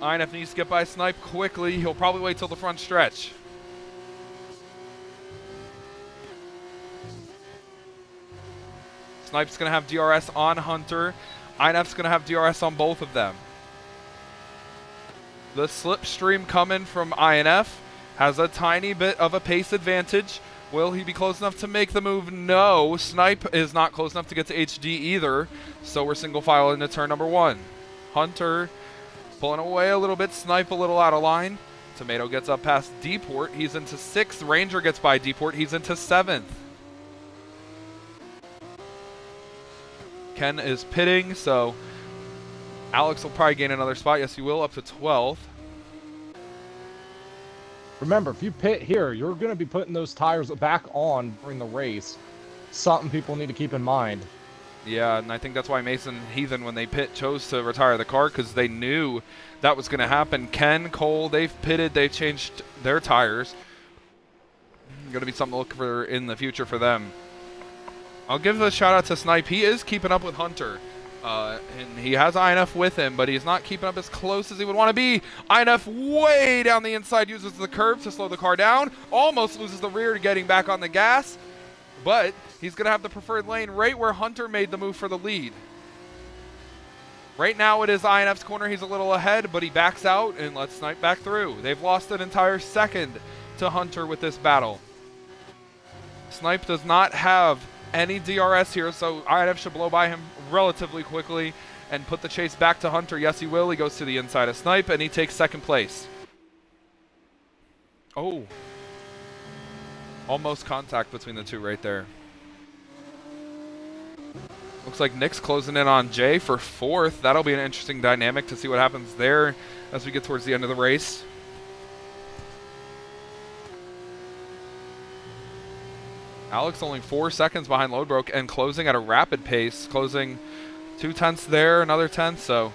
INF needs to get by Snipe quickly. He'll probably wait till the front stretch. Snipe's going to have DRS on Hunter. INF's going to have DRS on both of them. The slipstream coming from INF has a tiny bit of a pace advantage. Will he be close enough to make the move? No. Snipe is not close enough to get to HD either. So we're single file into turn number 1. Hunter pulling away a little bit. Snipe a little out of line. Tomato gets up past Deport. He's into 6th. Ranger gets by Deport. He's into 7th. Ken is pitting, so Alex will probably gain another spot. Yes, he will, up to 12th. Remember, if you pit here, you're going to be putting those tires back on during the race. Something people need to keep in mind. Yeah, and I think that's why Mason Heathen, when they pit, chose to retire the car, because they knew that was going to happen. Ken, Cole, they've pitted, they've changed their tires. Going to be something to look for in the future for them. I'll give a shout out to Snipe. He is keeping up with Hunter. And he has INF with him, but he's not keeping up as close as he would want to be. INF way down the inside uses the curve to slow the car down. Almost loses the rear to getting back on the gas. But he's going to have the preferred lane right where Hunter made the move for the lead. Right now it is INF's corner. He's a little ahead, but he backs out and lets Snipe back through. They've lost an entire second to Hunter with this battle. Snipe does not have any DRS here, so INF should blow by him relatively quickly and put the chase back to Hunter. Yes, he will. He goes to the inside of Snipe, and he takes 2nd place. Oh. Almost contact between the two right there. Looks like Nick's closing in on Jay for 4th. That'll be an interesting dynamic to see what happens there as we get towards the end of the race. Alex only 4 seconds behind Lodebroke and closing at a rapid pace, closing 2 tenths there, another 10th, so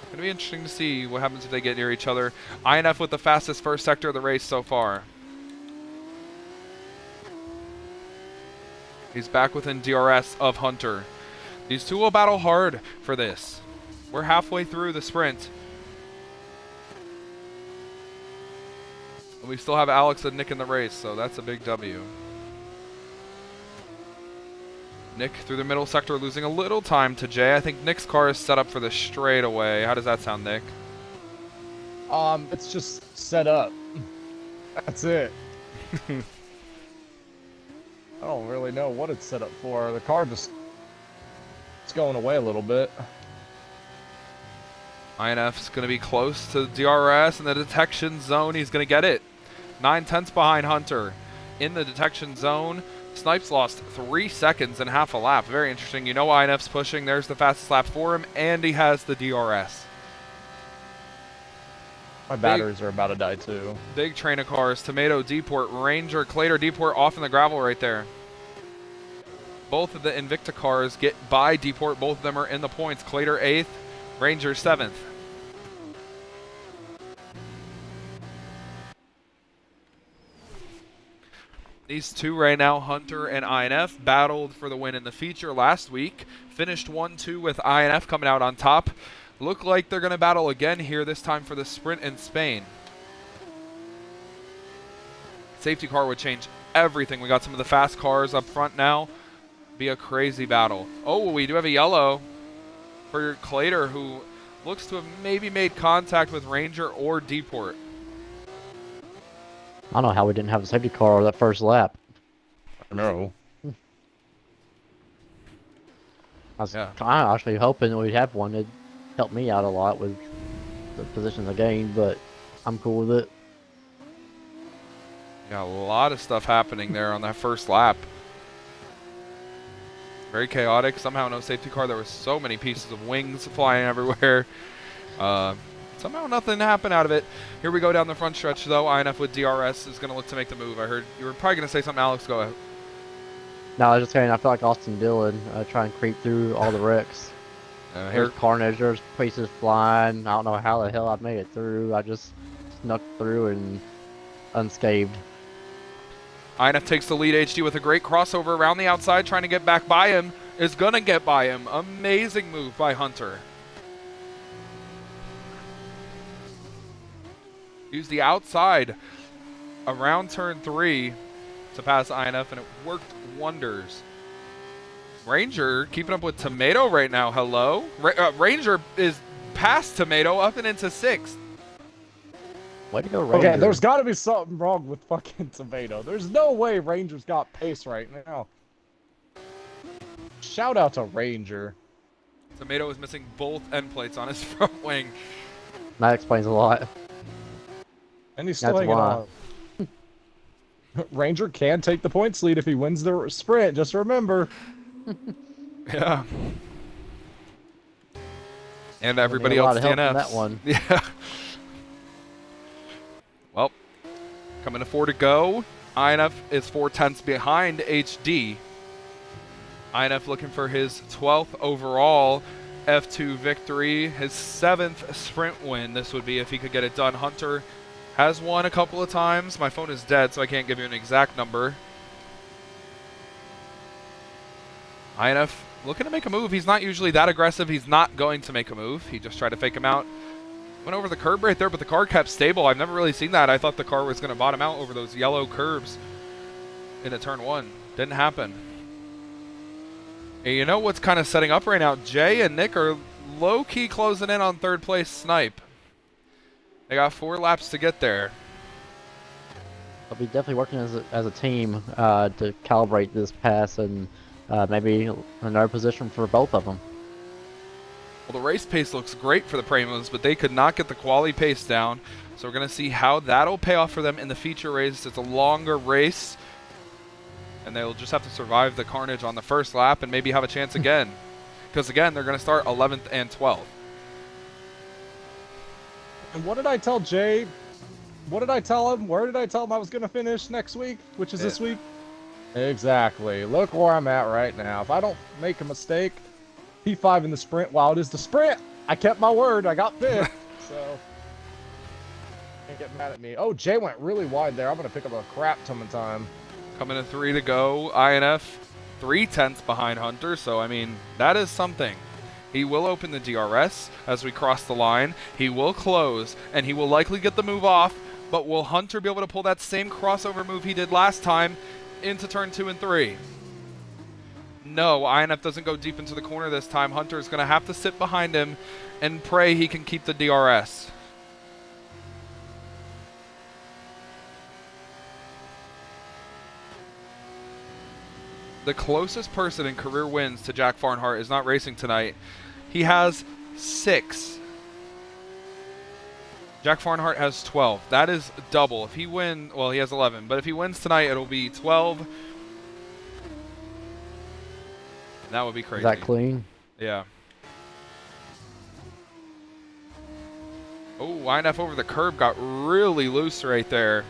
going to be interesting to see what happens if they get near each other. INF with the fastest first sector of the race so far. He's back within DRS of Hunter. These two will battle hard for this. We're halfway through the sprint. And we still have Alex and Nick in the race, so that's a big W. Nick through the middle sector, losing a little time to Jay. I think Nick's car is set up for the straightaway. How does that sound, Nick? It's just set up. That's it. I don't really know what it's set up for. The car just... it's going away a little bit. INF's going to be close to DRS in the detection zone. He's going to get it. 9 tenths behind Hunter in the detection zone. Snipes lost 3 seconds and half a lap. Very interesting. You know INF's pushing. There's the fastest lap for him, and he has the DRS. My batteries are about to die too. Big train of cars. Tomato, Deport, Ranger, Clater, Deport off in the gravel right there. Both of the Invicta cars get by Deport. Both of them are in the points. Clater 8th, Ranger 7th. These two right now, Hunter and INF, battled for the win in the feature last week. Finished 1-2 with INF coming out on top. Look like they're going to battle again here, this time for the sprint in Spain. Safety car would change everything. We got some of the fast cars up front now. Be a crazy battle. Oh, we do have a yellow for Clater, who looks to have maybe made contact with Ranger or Deport. I don't know how we didn't have a safety car that first lap. I know. I was actually hoping we'd have one. It'd help me out a lot with the positions I gained, but I'm cool with it. Yeah, a lot of stuff happening there on that first lap. Very chaotic. Somehow no safety car. There were so many pieces of wings flying everywhere. Somehow nothing happened out of it. Here we go down the front stretch, though. INF with DRS is going to look to make the move. I heard you were probably going to say something, Alex. Go ahead. No, I was just saying, I feel like Austin Dillon trying to creep through all the wrecks. Here, There's carnage, there's pieces flying. I don't know how the hell I made it through. I just snuck through and unscathed. INF takes the lead. HD with a great crossover around the outside, trying to get back by him. Is going to get by him. Amazing move by Hunter. Use the outside around turn 3 to pass INF, and it worked wonders. Ranger keeping up with Tomato right now. Hello? Ranger is past Tomato up and into 6th. Way to go, Ranger. Okay, there's got to be something wrong with fucking Tomato. There's no way Ranger's got pace right now. Shout out to Ranger. Tomato is missing both end plates on his front wing. That explains a lot. And he's still That's hanging why. on. Ranger can take the points lead if he wins the sprint, just remember. Yeah. And everybody a lot else of help in DNFs. that one. Yeah. Well, coming to 4 to go. INF is 4/10 behind HD. INF looking for his 12th overall F2 victory, his 7th sprint win. This would be if he could get it done. Hunter has won a couple of times. My phone is dead, so I can't give you an exact number. INF looking to make a move. He's not usually that aggressive. He's not going to make a move. He just tried to fake him out. Went over the curb right there, but the car kept stable. I've never really seen that. I thought the car was going to bottom out over those yellow curbs into turn 1. Didn't happen. And you know what's kind of setting up right now? Jay and Nick are low-key closing in on 3rd place Snipe. They got 4 laps to get there. They'll be definitely working as a team to calibrate this pass and maybe another position for both of them. Well, the race pace looks great for the Pramos, but they could not get the quali pace down. So we're going to see how that'll pay off for them in the feature race. It's a longer race, and they'll just have to survive the carnage on the first lap and maybe have a chance again. Because, again, they're going to start 11th and 12th. And what did I tell Jay? What did I tell him? Where did I tell him I was going to finish next week, which is this week? Exactly. Look where I'm at right now. If I don't make a mistake, P5 in the sprint. While it is the sprint, I kept my word. I got 5th. So, can't get mad at me. Oh, Jay went really wide there. I'm going to pick up a crap ton of time. Coming to 3 to go. INF 3/10 behind Hunter. So, I mean, that is something. He will open the DRS as we cross the line. He will close, and he will likely get the move off. But will Hunter be able to pull that same crossover move he did last time into turn 2 and 3? No, INF doesn't go deep into the corner this time. Hunter is going to have to sit behind him and pray he can keep the DRS. The closest person in career wins to Jack Farnhart is not racing tonight. He has 6. Jack Farnhart has 12. That is double. If he wins, well, he has 11. But if he wins tonight, it'll be 12. That would be crazy. Is that clean? Yeah. Oh, INF over the curb got really loose right there.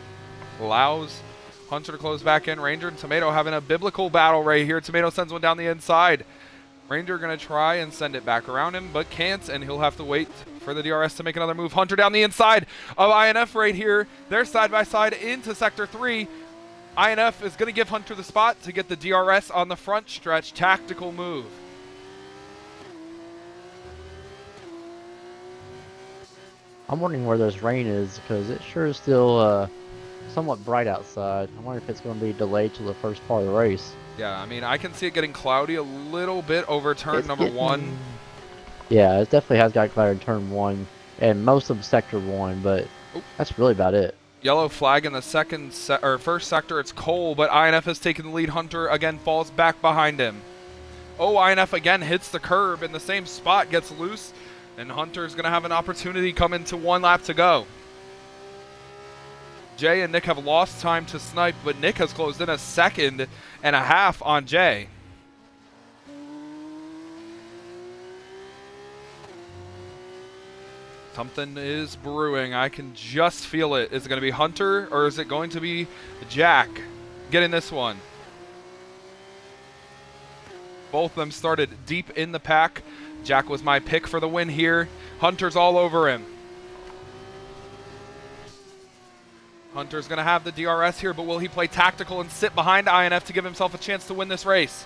Allows Hunter to close back in. Ranger and Tomato having a biblical battle right here. Tomato sends one down the inside. Ranger going to try and send it back around him, but can't, and he'll have to wait for the DRS to make another move. Hunter down the inside of INF right here. They're side by side into Sector 3. INF is going to give Hunter the spot to get the DRS on the front stretch. Tactical move. I'm wondering where this rain is because it sure is still somewhat bright outside. I wonder if it's going to be delayed to the first part of the race. Yeah, I mean, I can see it getting cloudy a little bit over turn It's number getting- 1. Yeah, it definitely has got cloud in turn 1 and most of sector 1, but Oop. that's really about it. Yellow flag in the first sector. It's Cole, but INF has taken the lead. Hunter again falls back behind him. Oh, INF again hits the curb in the same spot, gets loose, and Hunter's going to have an opportunity coming to 1 lap to go. Jay and Nick have lost time to Snipe, but Nick has closed in a 2.5 seconds on Jay. Something is brewing. I can just feel it. Is it going to be Hunter or is it going to be Jack getting this one? Both of them started deep in the pack. Jack was my pick for the win here. Hunter's all over him. Hunter's going to have the DRS here, but will he play tactical and sit behind INF to give himself a chance to win this race?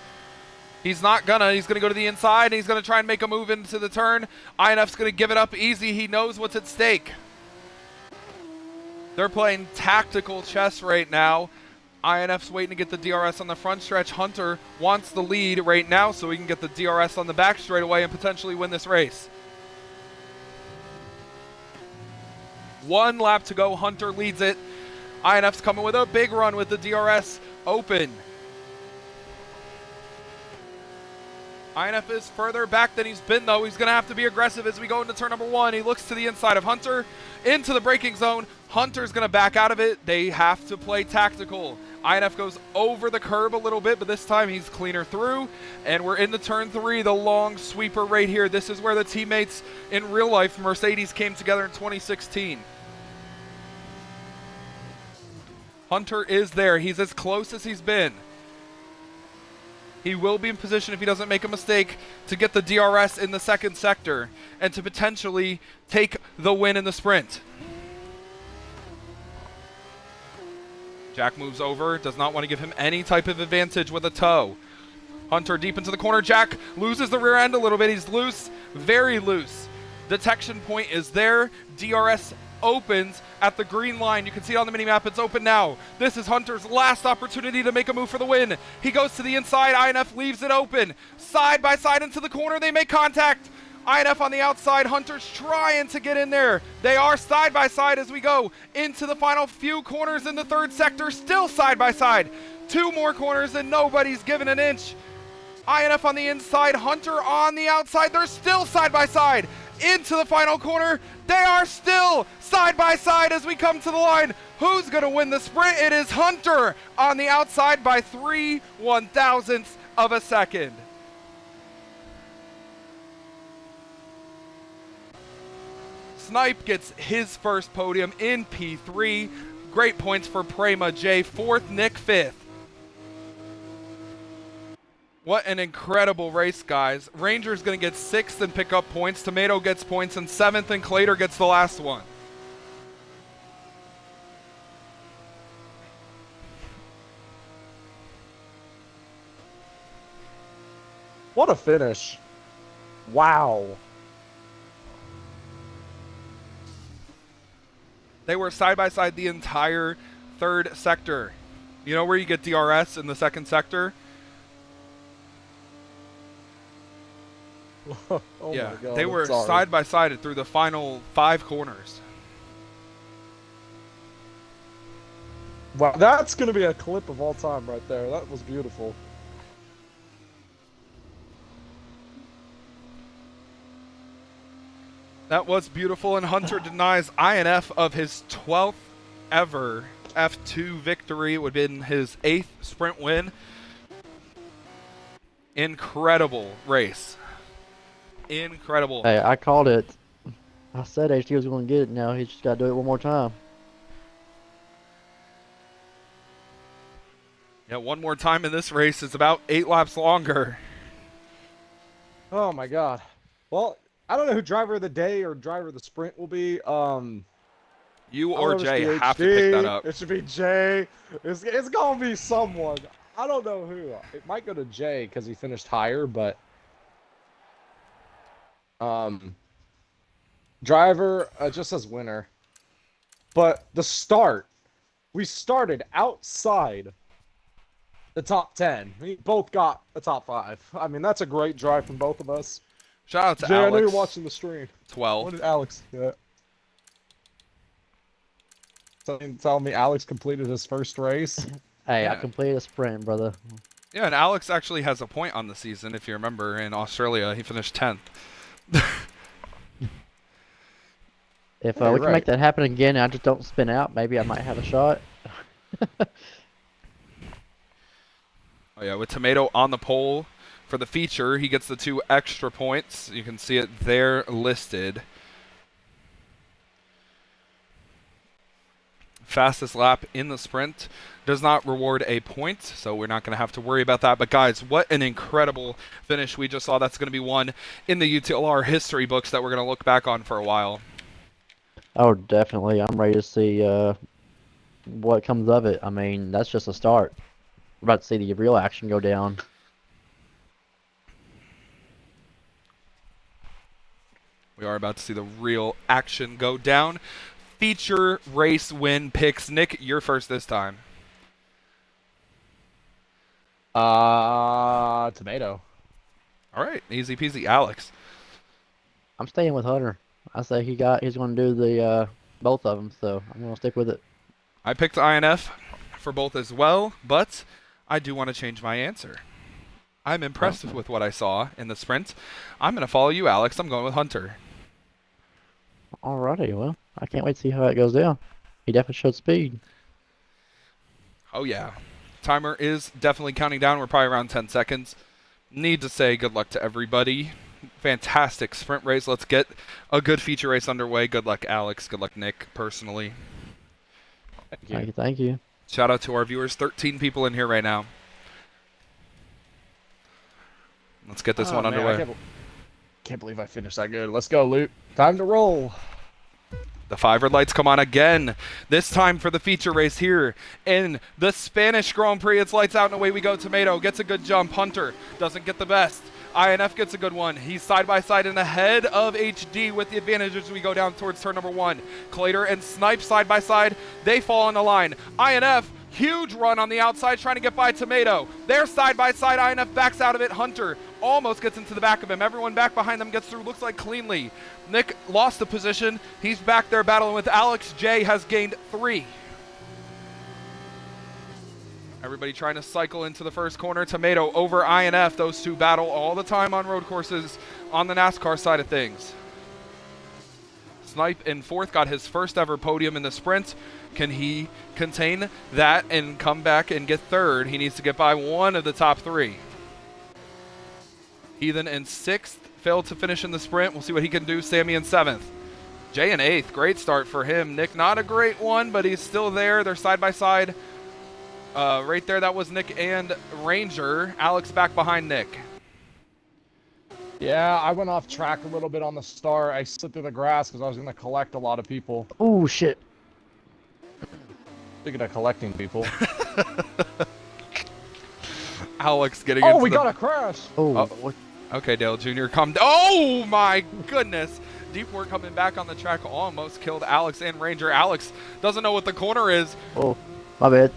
He's not gonna. He's gonna go to the inside, and he's gonna try and make a move into the turn. INF's gonna give it up easy. He knows what's at stake. They're playing tactical chess right now. INF's waiting to get the DRS on the front stretch. Hunter wants the lead right now so he can get the DRS on the back straight away and potentially win this race. 1 lap to go. Hunter leads it. INF's coming with a big run with the DRS open. INF is further back than he's been, though. He's going to have to be aggressive as we go into turn number 1. He looks to the inside of Hunter, into the braking zone. Hunter's going to back out of it. They have to play tactical. INF goes over the curb a little bit, but this time he's cleaner through. And we're into turn 3, the long sweeper right here. This is where the teammates in real life, Mercedes, came together in 2016. Hunter is there. He's as close as he's been. He will be in position if he doesn't make a mistake to get the DRS in the second sector and to potentially take the win in the sprint. Jack moves over, does not want to give him any type of advantage with a toe. Hunter deep into the corner. Jack loses the rear end a little bit. He's loose, very loose. Detection point is there. DRS opens at the green line. You can see it on the minimap. It's open now. This is Hunter's last opportunity to make a move for the win. He goes to the inside. INF leaves it open. Side by side into the corner. They make contact. INF on the outside. Hunter's trying to get in there. They are side by side as we go into the final few corners in the third sector. Still side by side. 2 more corners and nobody's given an inch. INF on the inside. Hunter on the outside. They're still side by side. Into the final corner. They are still side by side as we come to the line. Who's going to win the sprint? It is Hunter on the outside by 3/1000ths of a second. Snipe gets his first podium in P3. Great points for Prema J. 4th, Nick 5th. What an incredible race, guys. Ranger's going to get 6th and pick up points. Tomato gets points in 7th, and Clater gets the last one. What a finish. Wow. They were side by side the entire third sector. You know where you get DRS in the second sector? Oh yeah, my God, they were sorry. side by side through the final 5 corners. Wow, that's going to be a clip of all time right there. That was beautiful. That was beautiful, and Hunter denies INF of his 12th ever F2 victory. It would have been his 8th sprint win. Incredible race. Incredible. Hey, I called it. I said HT was going to get it. Now he's just got to do it one more time. Yeah, one more time in this race. It's about 8 laps longer. Oh my God. Well, I don't know who driver of the day or driver of the sprint will be. You or Jay have to pick that up. It should be Jay. It's gonna be someone. I don't know who. It might go to Jay because he finished higher, but driver just says winner. But the start, we started outside the top 10. We both got a top 5. I mean, that's a great drive from both of us. Shout out to Jay, Alex. I know you're watching the stream. 12. What did Alex get? Tell me Alex completed his first race. Hey, I Yeah. completed a sprint, brother. Yeah, and Alex actually has a point on the season. If you remember, in Australia, he finished 10th. If Yeah, we can right. make that happen again, and I just don't spin out, maybe I might have a shot. Oh yeah, with Tomato on the pole for the feature, he gets the 2 extra points. You can see it there listed. Fastest lap in the sprint does not reward a point, so we're not going to have to worry about that. But guys, what an incredible finish we just saw. That's going to be one in the UTLR history books that we're going to look back on for a while. Oh, definitely. I'm ready to see what comes of it. I mean, that's just a start. We're about to see the real action go down. We are about to see the real action go down. Feature race win picks. Nick, you're first this time. Tomato. All right, easy peasy. Alex. I'm staying with Hunter. I say he's going to do the both of them, so I'm going to stick with it. I picked INF for both as well, but I do want to change my answer. I'm impressed with what I saw in the sprint. I'm going to follow you, Alex. I'm going with Hunter. Alrighty, well, I can't wait to see how it goes down. He definitely showed speed. Oh, yeah. Timer is definitely counting down. We're probably around 10 seconds. Need to say good luck to everybody. Fantastic sprint race. Let's get a good feature race underway. Good luck, Alex. Good luck, Nick, personally. Thank you. Thank you. Shout out to our viewers. 13 people in here right now. Let's get this one Man, underway. Can't believe I finished that good. Let's go, Luke. Time to roll. The 5 red lights come on again. This time for the feature race here in the Spanish Grand Prix. It's lights out and away we go. Tomato gets a good jump. Hunter doesn't get the best. INF gets a good one. He's side by side and ahead of HD with the advantage as we go down towards turn number 1. Clater and Snipe side by side. They fall on the line. INF, huge run on the outside trying to get by Tomato. They're side by side. INF backs out of it. Hunter almost gets into the back of him. Everyone back behind them gets through. Looks like cleanly. Nick lost the position. He's back there battling with Alex. Jay has gained 3. Everybody trying to cycle into the first corner. Tomato over INF. Those two battle all the time on road courses on the NASCAR side of things. Snipe in 4th got his first ever podium in the sprint. Can he contain that and come back and get 3rd? He needs to get by one of the top 3. Heathen in 6th failed to finish in the sprint. We'll see what he can do. Sammy in 7th. Jay in 8th. Great start for him. Nick, not a great one, but he's still there. They're side by side. Right there, that was Nick and Ranger. Alex back behind Nick. Yeah, I went off track a little bit on the start. I slid through the grass because I was going to collect a lot of people. Oh, shit. Speaking of collecting people. Alex getting Oh, into we the... got a crash. Oh, Oh. Okay, Dale Jr., come... Oh, my goodness. Deep work coming back on the track. Almost killed Alex and Ranger. Alex doesn't know what the corner is. oh, my bad.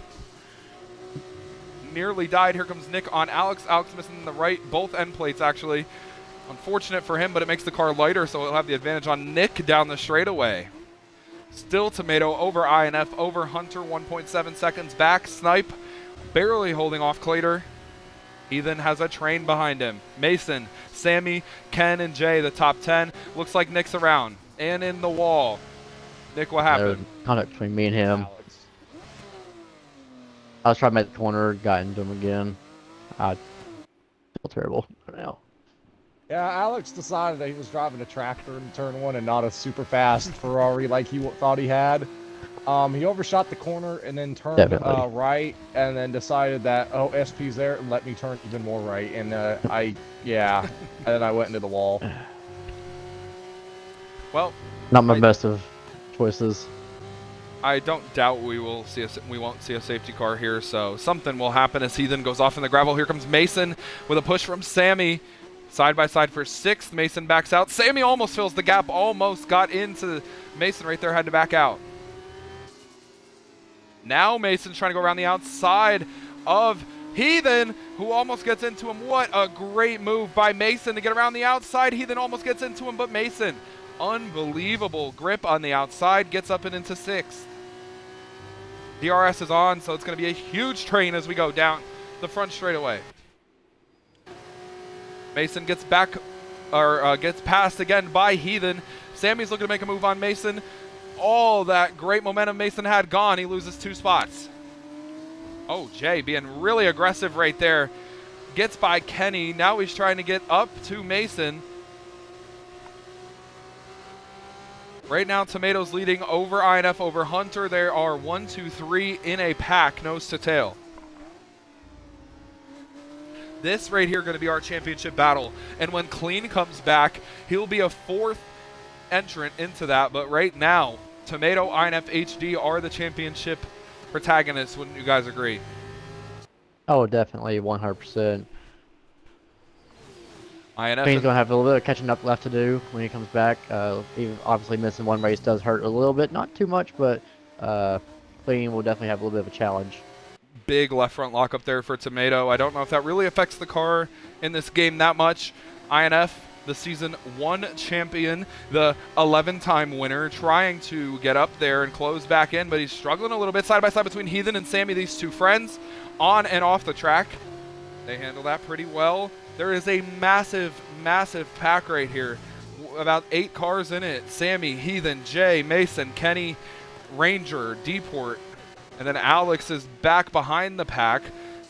Nearly died. Here comes Nick on Alex. Alex missing the right, both end plates, actually. Unfortunate for him, but it makes the car lighter, so he'll have the advantage on Nick down the straightaway. Still Tomato over INF, over Hunter, 1.7 seconds back. Snipe barely holding off Clater. Heathen has a train behind him. Mason, Sammy, Ken, and Jay, the top 10. Looks like Nick's around and in the wall. Nick, what There was happened? contact between me and him. Alex. I was trying to make the corner, got into him again. I feel terrible right now. Yeah, Alex decided that he was driving a tractor in turn 1 and not a super fast Ferrari like he thought he had. He overshot the corner and then turned Definitely. right, and then decided that, oh, SP's there, and let me turn even more right. And and then I went into the wall. Well, Not my best of choices. I don't doubt we won't see a safety car here, so something will happen as Heathen goes off in the gravel. Here comes Mason with a push from Sammy. Side by side for 6th. Mason backs out. Sammy almost fills the gap, almost got into Mason right there, had to back out. Now Mason's trying to go around the outside of Heathen, who almost gets into him. What a great move by Mason to get around the outside. Heathen almost gets into him, but Mason, unbelievable grip on the outside, gets up and into 6th. DRS is on, so it's going to be a huge train as we go down the front straightaway. Mason gets back, or gets passed again by Heathen. Sammy's looking to make a move on Mason. All that great momentum Mason had gone. He loses 2 spots. Oh, Jay being really aggressive right there. Gets by Kenny. Now he's trying to get up to Mason. Right now, Tomato's leading over INF, over Hunter. There are 1, 2, 3 in a pack, nose to tail. This right here going to be our championship battle. And when Clean comes back, he'll be a 4th entrant into that. But right now, Tomato, INF, HD are the championship protagonists. Wouldn't you guys agree? Oh, definitely, 100%. INF He's is- going to have a little bit of catching up left to do when he comes back. Even obviously missing one race does hurt a little bit. Not too much, but Clean will definitely have a little bit of a challenge. big left front lock up there for Tomato. I don't know if that really affects the car in this game that much. INF, the season 1 champion, the 11-time winner, trying to get up there and close back in, but he's struggling a little bit side by side between Heathen and Sammy, these two friends, on and off the track. They handle that pretty well. There is a massive, massive pack right here. About 8 cars in it. Sammy, Heathen, Jay, Mason, Kenny, Ranger, Deport, and then Alex is back behind the pack.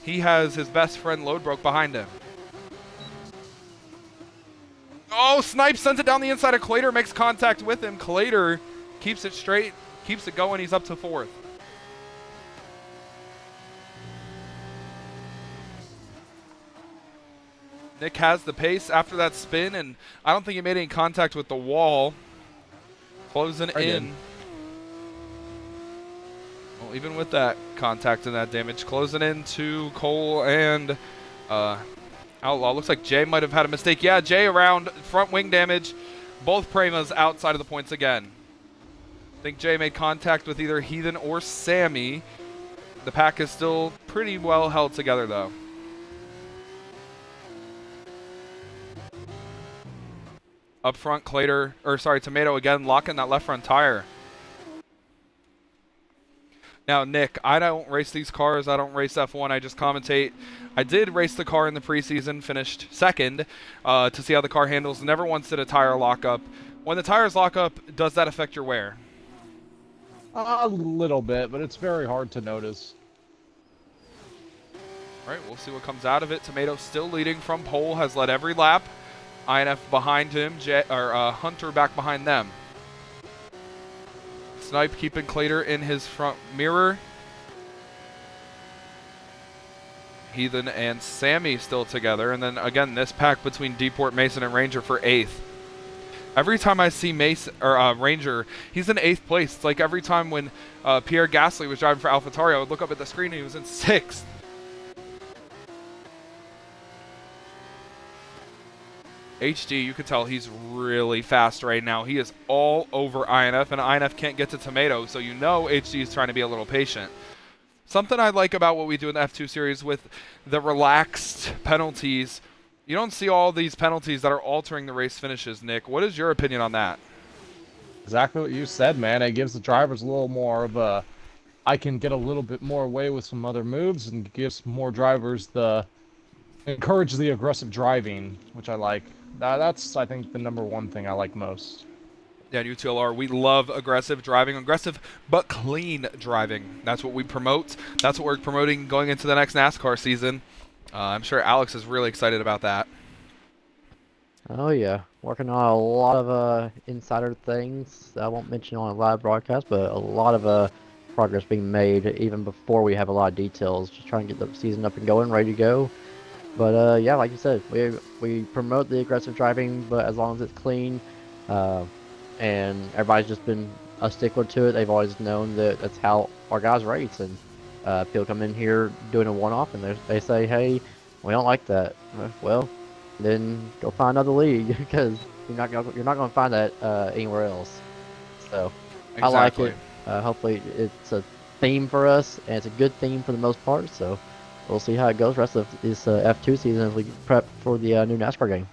He has his best friend Loadbroke behind him. Oh, Snipe sends it down the inside of Clater, makes contact with him. Clater keeps it straight, keeps it going. He's up to 4th. Nick has the pace after that spin, and I don't think he made any contact with the wall. Closing in. Well, even with that contact and that damage, closing in to Cole and Outlaw. Looks like Jay might have had a mistake. Yeah, Jay around, front wing damage. Both Premas outside of the points again. I think Jay made contact with either Heathen or Sammy. The pack is still pretty well held together, though. Up front, Tomato again, locking that left front tire. Now, Nick, I don't race these cars. I don't race F1. I just commentate. I did race the car in the preseason, finished 2nd to see how the car handles. Never once did a tire lock up. When the tires lock up, does that affect your wear? A little bit, but it's very hard to notice. All right, we'll see what comes out of it. Tomato still leading from pole, has led every lap. INF behind him, Hunter back behind them. Snipe keeping Clater in his front mirror. Heathen and Sammy still together. And then again, this pack between Deport, Mason, and Ranger for 8th. Every time I see Ranger, he's in 8th place. It's like every time when Pierre Gasly was driving for AlphaTauri, I would look up at the screen and he was in 6th. HD, you could tell he's really fast right now. He is all over INF, and INF can't get to Tomato, so you know HD is trying to be a little patient. Something I like about what we do in the F2 series with the relaxed penalties, you don't see all these penalties that are altering the race finishes, Nick. What is your opinion on that? Exactly what you said, man. It gives the drivers a little more of a, I can get a little bit more away with some other moves, and gives more drivers encourage the aggressive driving, which I like. That's, I think, the #1 thing I like most. Yeah, at UTLR, we love aggressive driving. Aggressive but clean driving. That's what we promote. That's what we're promoting going into the next NASCAR season. I'm sure Alex is really excited about that. Oh yeah, working on a lot of insider things that I won't mention on a live broadcast, but a lot of progress being made even before we have a lot of details. Just trying to get the season up and going, ready to go. But yeah, like you said, we promote the aggressive driving, but as long as it's clean, and everybody's just been a stickler to it. They've always known that that's how our guys race, and people come in here doing a one-off, and they say, "Hey, we don't like that." Well, then go find another league because you're not gonna find that anywhere else. So exactly. I like it. Hopefully, it's a theme for us, and it's a good theme for the most part. So. We'll see how it goes the rest of this F2 season as we prep for the new NASCAR game.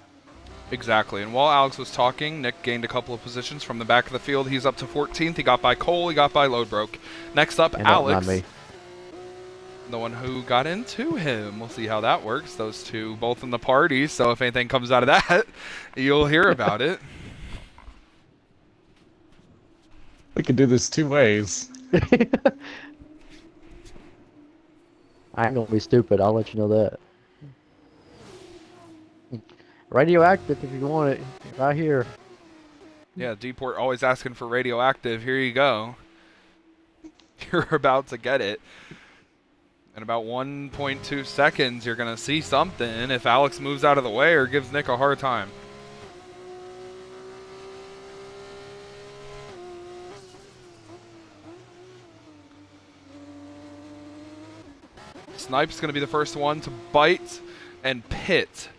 Exactly. And while Alex was talking, Nick gained a couple of positions from the back of the field. He's up to 14th. He got by Cole. He got by Loadbroke. Next up, and Alex, the one who got into him. We'll see how that works. Those two both in the party. So if anything comes out of that, you'll hear about it. We could do this 2 ways. I ain't gonna be stupid, I'll let you know that. Radioactive if you want it, right here. Yeah, Deport always asking for radioactive. Here you go. You're about to get it. In about 1.2 seconds, you're gonna see something if Alex moves out of the way or gives Nick a hard time. Snipe's going to be the first one to bite and pit.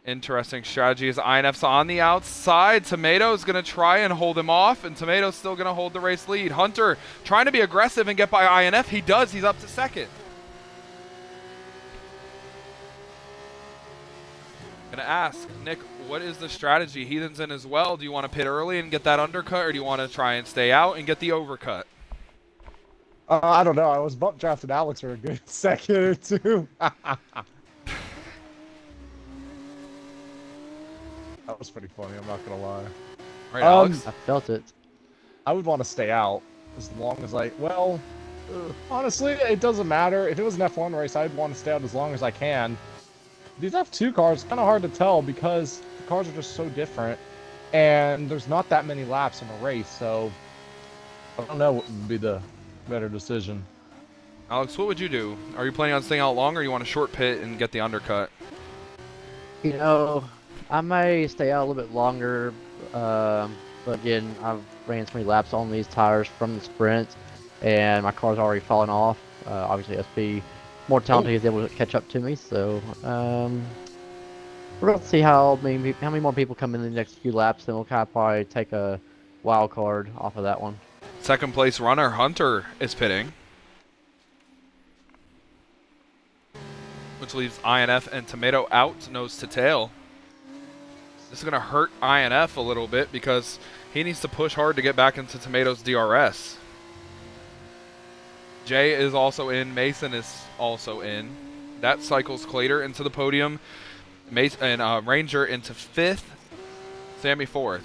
Interesting strategy as INF's on the outside. Tomato's going to try and hold him off, and Tomato's still going to hold the race lead. Hunter trying to be aggressive and get by INF. He does. He's up to 2nd. Gonna ask, Nick, what is the strategy? Heathen's in as well. Do you want to pit early and get that undercut, or do you want to try and stay out and get the overcut? I don't know. I was bump drafted Alex for a good second or two. That was pretty funny. I'm not gonna lie. All right, Alex. I felt it. I would want to stay out as long as honestly, it doesn't matter. If it was an F1 race, I'd want to stay out as long as I can. These F2 cars, kind of hard to tell because the cars are just so different, and there's not that many laps in a race, so I don't know what would be the better decision. Alex, what would you do? Are you planning on staying out longer, or you want to short pit and get the undercut? You know, I may stay out a little bit longer, but again, I've ran so many laps on these tires from the sprint, and my car's already fallen off. Obviously, SP, more talented, he's able to catch up to me. So we're going to see how many more people come in the next few laps, then we'll kind of probably take a wild card off of that one. Second place runner Hunter is pitting, which leaves INF and Tomato out nose to tail. This is going to hurt INF a little bit because he needs to push hard to get back into Tomato's DRS. Jay is also in. Mason is also in. That cycles Clater into the podium. Mason and Ranger into 5th. Sammy 4th.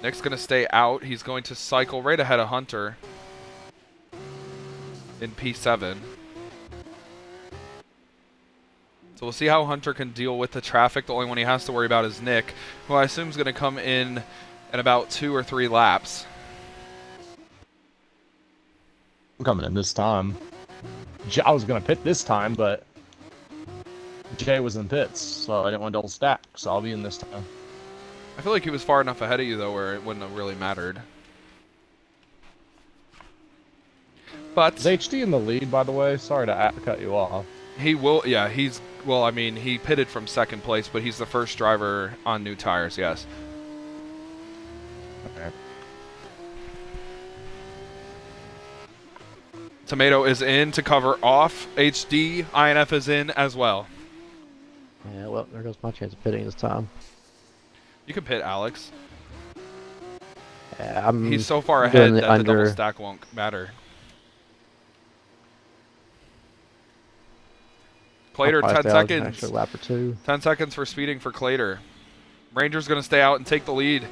Nick's going to stay out. He's going to cycle right ahead of Hunter in P7. So we'll see how Hunter can deal with the traffic. The only one he has to worry about is Nick, who I assume is going to come in about 2 or 3 laps. I'm coming in this time. I was going to pit this time, but Jay was in pits, so I didn't want to double stack, so I'll be in this time. I feel like he was far enough ahead of you, though, where it wouldn't have really mattered. But Is HD in the lead, by the way? Sorry to cut you off. he will, yeah, well, I mean, he pitted from 2nd place, but he's the first driver on new tires, yes. Okay. Tomato is in to cover off HD. INF is in as well. Yeah, well, there goes my chance of pitting this time. You can pit Alex. Yeah, He's so far doing ahead the that the double under. stack won't matter. Clater, I'll 10 probably stay out an seconds. extra lap or two. 10 seconds for speeding for Clater. Ranger's going to stay out and take the lead.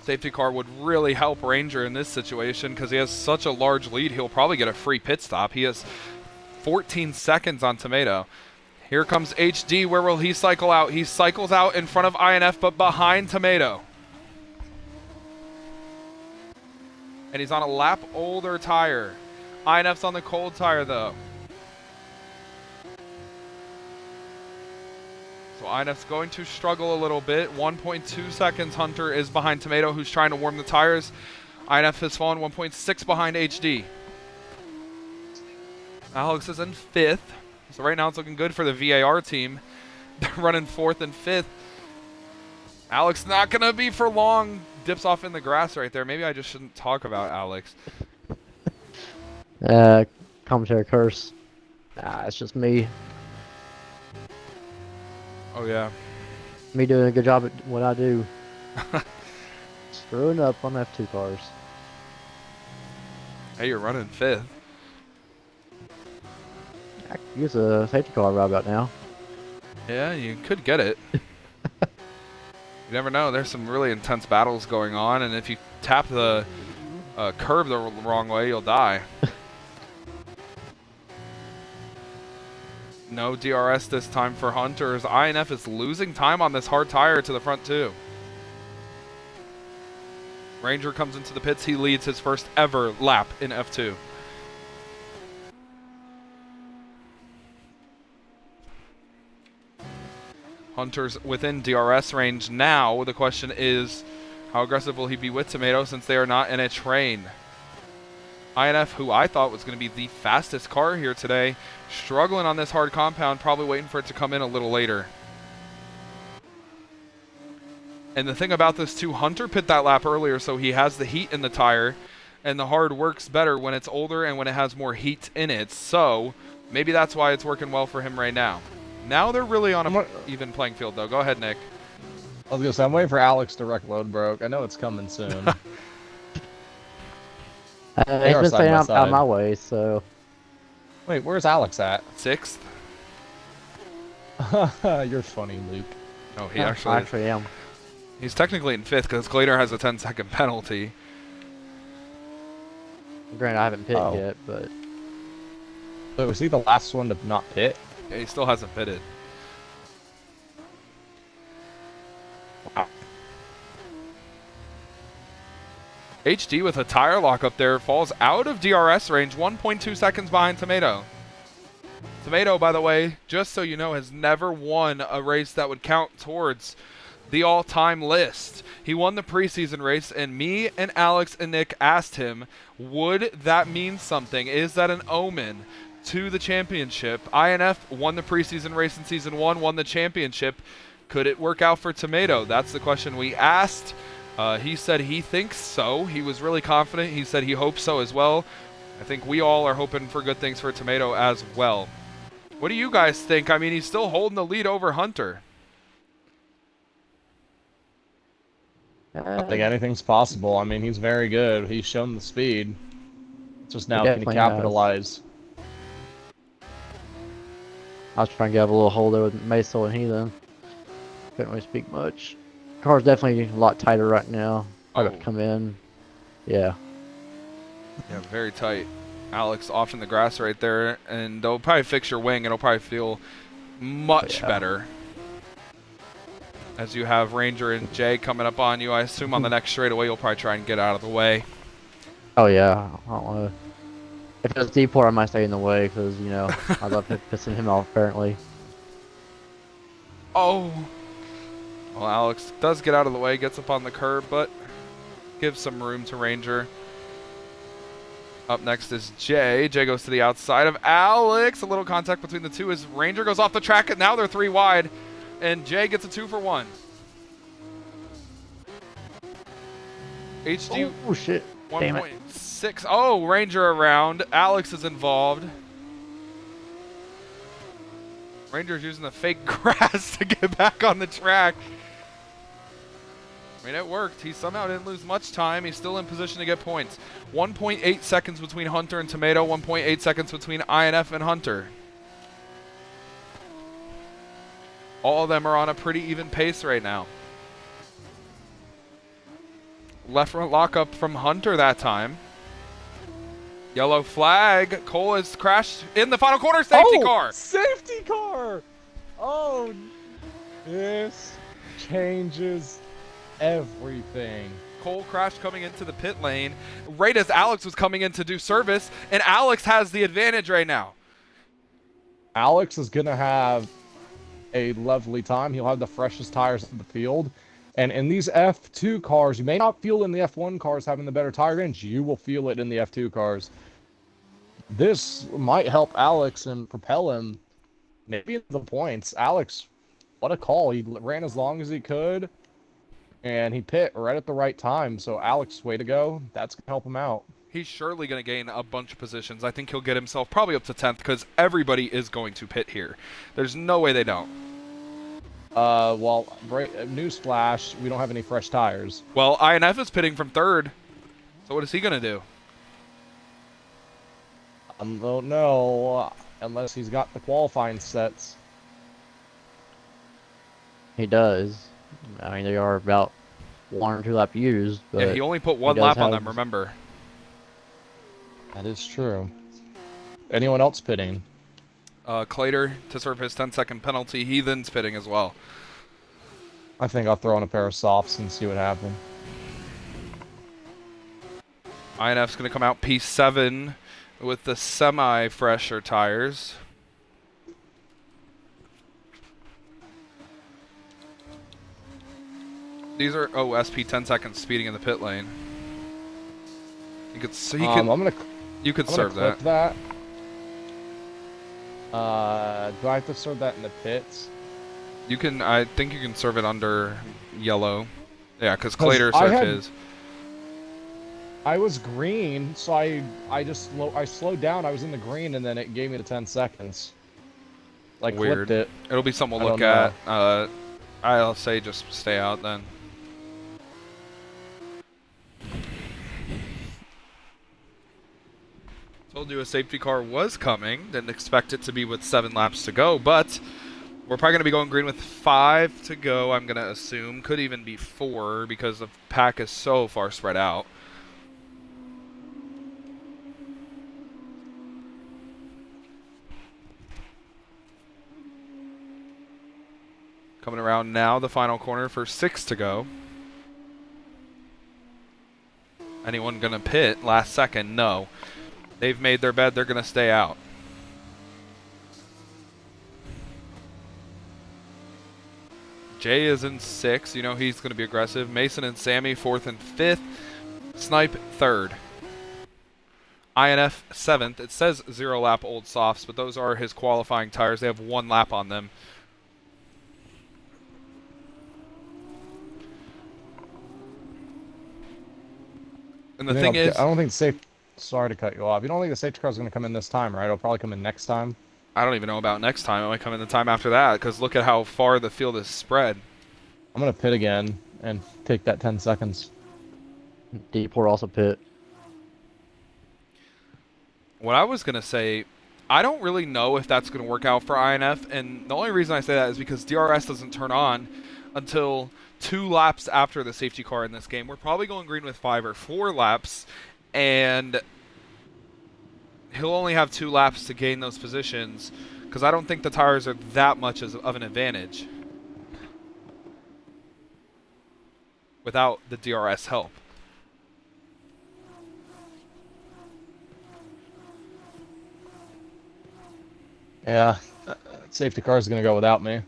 Safety car would really help Ranger in this situation because he has such a large lead. He'll probably get a free pit stop. He has 14 seconds on Tomato. Here comes HD. Where will he cycle out? He cycles out in front of INF, but behind Tomato. And he's on a lap older tire. INF's on the cold tire, though. So INF's going to struggle a little bit. 1.2 seconds Hunter is behind Tomato, who's trying to warm the tires. INF has fallen 1.6 behind HD. Alex is in 5th. So right now it's looking good for the VAR team. They're running 4th and 5th. Alex not going to be for long. Dips off in the grass right there. Maybe I just shouldn't talk about Alex. Commentary curse. Nah, it's just me. Oh, yeah. Me doing a good job at what I do. Screwing up on F2 cars. Hey, you're running 5th. I could use a safety car right about now. Yeah, you could get it. You never know. There's some really intense battles going on, and if you tap the curb the wrong way, you'll die. No DRS this time for Hunters. INF is losing time on this hard tire to the front two. Ranger comes into the pits. He leads his first ever lap in F2. Hunter's within DRS range now. The question is, how aggressive will he be with Tomato since they are not in a train? INF, who I thought was going to be the fastest car here today, struggling on this hard compound, probably waiting for it to come in a little later. And the thing about this too, Hunter pit that lap earlier, so he has the heat in the tire. and the hard works better when it's older and when it has more heat in it. So maybe that's why it's working well for him right now. Now they're really on a even playing field, though. Go ahead, Nick. I was gonna say I'm waiting for Alex to wreck load broke. I know it's coming soon. He's been staying out of my way, so. Wait, where's Alex at? 6th? You're funny, Luke. No, he I actually actually am. He's technically in 5th because Glader has a 10-second penalty. Granted, I haven't picked Oh. yet, but. So was he the last one to not pit? Yeah, he still hasn't pitted. Wow. HD with a tire lock up there falls out of DRS range, 1.2 seconds behind Tomato. Tomato, by the way, just so you know, has never won a race that would count towards the all-time list. He won the preseason race, and me and Alex and Nick asked him, would that mean something? Is that an omen to the championship? INF won the preseason race in Season 1, won the championship. Could it work out for Tomato? That's the question we asked. He said he thinks so. He was really confident. He said he hopes so as well. I think we all are hoping for good things for Tomato as well. What do you guys think? I mean, he's still holding the lead over Hunter. I think anything's possible. I mean, he's very good. He's shown the speed. It's just now can he definitely has. capitalize? I was trying to get a little hold there with Maso and Heathen. Couldn't really speak much. Car's definitely a lot tighter right now. I got to come in. Yeah. Yeah, very tight. Alex off in the grass right there, and they'll probably fix your wing. It'll probably feel much better. As you have Ranger and Jay coming up on you, I assume on the next straightaway you'll probably try and get out of the way. Oh yeah. I don't wanna... If it was D4, I might stay in the way because you know I love pissing him off. Apparently. Oh. Well, Alex does get out of the way, gets up on the curb, but gives some room to Ranger. Up next is Jay. Jay goes to the outside of Alex. A little contact between the two as Ranger goes off the track, and now they're 3 wide. And Jay gets a 2 for 1. HD Oh shit! Damn it! 1.6. Oh, Ranger around. Alex is involved. Ranger's using the fake grass to get back on the track. I mean, it worked. He somehow didn't lose much time. He's still in position to get points. 1.8 seconds between Hunter and Tomato. 1.8 seconds between INF and Hunter. All of them are on a pretty even pace right now. Left front lockup from Hunter that time. Yellow flag. Cole has crashed in the final corner. Safety car. Safety car! Oh, this changes everything. Cole crashed coming into the pit lane right as Alex was coming in to do service, and Alex has the advantage right now. Alex is going to have a lovely time. He'll have the freshest tires in the field. And in these F2 cars, you may not feel in the F1 cars having the better tire range. You will feel it in the F2 cars. This might help Alex and propel him maybe into the points. Alex, what a call. He ran as long as he could, and he pit right at the right time. So Alex, way to go. That's going to help him out. He's surely going to gain a bunch of positions. I think he'll get himself probably up to 10th because everybody is going to pit here. There's no way they don't. Well, newsflash, we don't have any fresh tires. Well, INF is pitting from 3rd. So what is he going to do? I don't know, unless he's got the qualifying sets. He does. I mean, they are about 1 or 2 lap used. But Yeah, he only put 1 does lap on have- them, remember. That is true. Anyone else pitting? Clater to serve his 10-second penalty. Heathen's pitting as well. I think I'll throw in a pair of softs and see what happens. INF's going to come out P7 with the semi-fresher tires. These are SP 10 seconds speeding in the pit lane. You could so you I'm gonna you could I'm serve gonna that. clip that. Do I have to serve that in the pits? You can. I think you can serve it under yellow. Yeah, because 'Cause Clater I served had- his. I was green, so I slowed down. I was in the green, and then it gave me the 10 seconds. Like Weird. flipped it. It'll be something we'll I look don't at. I'll say just stay out then. Told you a safety car was coming. Didn't expect it to be with 7 laps to go, but we're probably going to be going green with 5 to go, I'm going to assume. Could even be 4 because the pack is so far spread out. Coming around now, the final corner for 6 to go. Anyone going to pit last second? No. They've made their bed. They're going to stay out. Jay is in 6. You know he's going to be aggressive. Mason and Sammy 4th and 5th. Snipe 3rd. INF 7th. It says 0 lap old softs, but those are his qualifying tires. They have 1 lap on them. And the thing is, I don't think the safe. Sorry to cut you off. You don't think the safety car is going to come in this time, right? It'll probably come in next time. I don't even know about next time. It might come in the time after that, because look at how far the field is spread. I'm going to pit again and take that 10 seconds. D4 also pit. What I was going to say, I don't really know if that's going to work out for INF, and the only reason I say that is because DRS doesn't turn on until 2 laps after the safety car in this game. We're probably going green with 5 or 4 laps, and he'll only have 2 laps to gain those positions, because I don't think the tires are that much of an advantage without the DRS help. Yeah, safety car is going to go without me.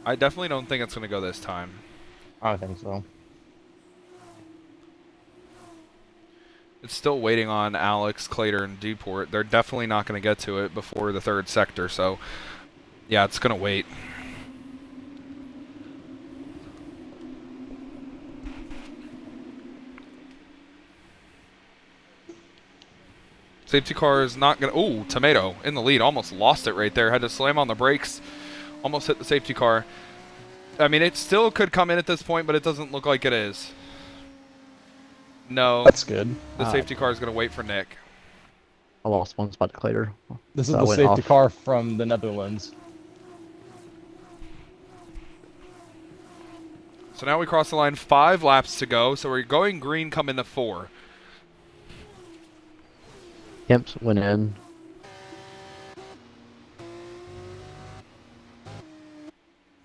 I definitely don't think it's going to go this time. I think so. It's still waiting on Alex, Clater, and Deport. They're definitely not going to get to it before the 3rd sector, so yeah, it's going to wait. Safety car is not going to... Ooh, Tomato in the lead. Almost lost it right there. Had to slam on the brakes. Almost hit the safety car. I mean, it still could come in at this point, but it doesn't look like it is. No. That's good. The safety car is going to wait for Nick. I lost 1 spot to Clater. This is So I the went safety off. car from the Netherlands. So now we cross the line. 5 laps to go. So we're going green, come into 4. Kemps went in.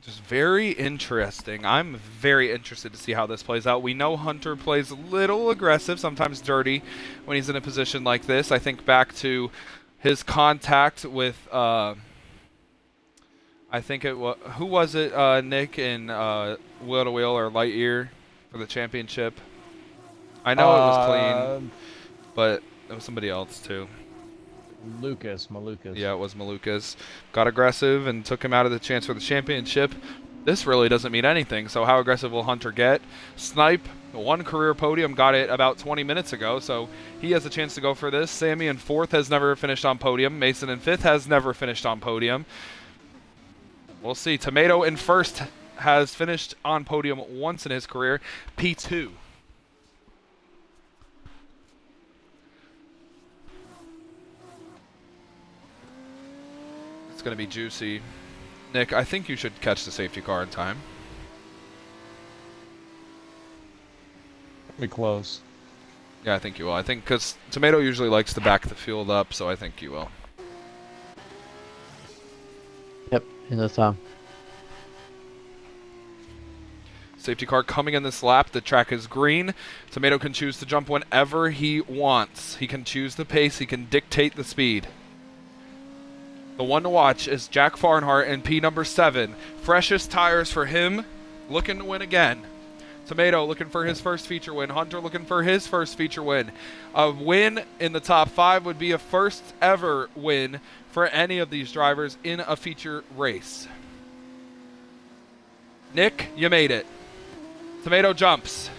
Just very interesting. I'm very interested to see how this plays out. We know Hunter plays a little aggressive, sometimes dirty, when he's in a position like this. I think back to his contact with, I think it was, who was it, Nick, in Wheel to Wheel or Lightyear for the championship? I know it was clean, but it was somebody else too. Malukas. Yeah, it was Malukas. Got aggressive and took him out of the chance for the championship. This really doesn't mean anything, so how aggressive will Hunter get? Snipe, 1 career podium, got it about 20 minutes ago, so he has a chance to go for this. Sammy in 4th has never finished on podium. Mason in 5th has never finished on podium. We'll see. Tomato in 1st has finished on podium once in his career. P2. Going to be juicy. Nick, I think you should catch the safety car in time. Be close. Yeah, I think you will. I think because Tomato usually likes to back the field up, so I think you will. Yep, in this time. Safety car coming in this lap. The track is green. Tomato can choose to jump whenever he wants. He can choose the pace. He can dictate the speed. The one to watch is Jack Farnhart in P number 7. Freshest tires for him, looking to win again. Tomato looking for his first feature win. Hunter looking for his first feature win. A win in the top 5 would be a first ever win for any of these drivers in a feature race. Nick, you made it. Tomato jumps.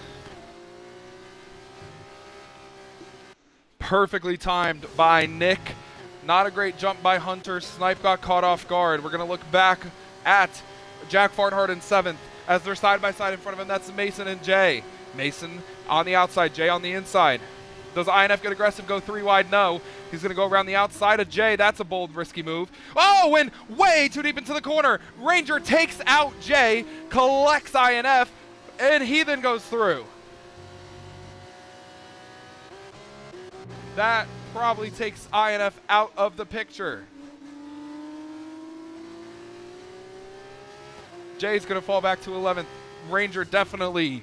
Perfectly timed by Nick. Not a great jump by Hunter. Snipe got caught off guard. We're going to look back at Jack Farnhart in 7th as they're side by side in front of him. That's Mason and Jay. Mason on the outside, Jay on the inside. Does INF get aggressive, go 3 wide? No. He's going to go around the outside of Jay. That's a bold, risky move. Oh, and way too deep into the corner. Ranger takes out Jay, collects INF, and he then goes through. That probably takes INF out of the picture. Jay's going to fall back to 11th. Ranger definitely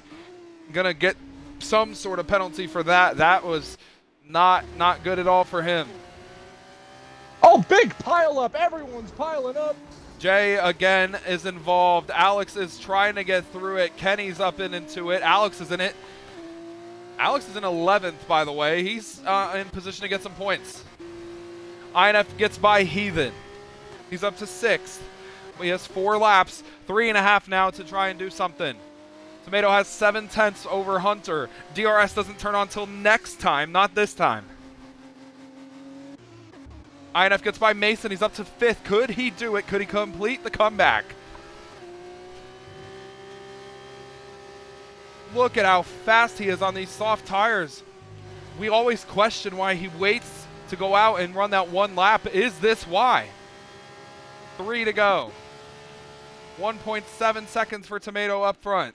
going to get some sort of penalty for that. That was not good at all for him. Oh, big pile up. Everyone's piling up. Jay again is involved. Alex is trying to get through it. Kenny's up and into it. Alex is in it. Alex is in 11th, by the way. He's in position to get some points. INF gets by Heathen. He's up to 6th. He has 4 laps, 3.5 now to try and do something. Tomato has 7/10 over Hunter. DRS doesn't turn on till next time, not this time. INF gets by Mason. He's up to 5th. Could he do it? Could he complete the comeback? Look at how fast he is on these soft tires. We always question why he waits to go out and run that 1 lap. Is this why? 3 to go. 1.7 seconds for Tomato up front.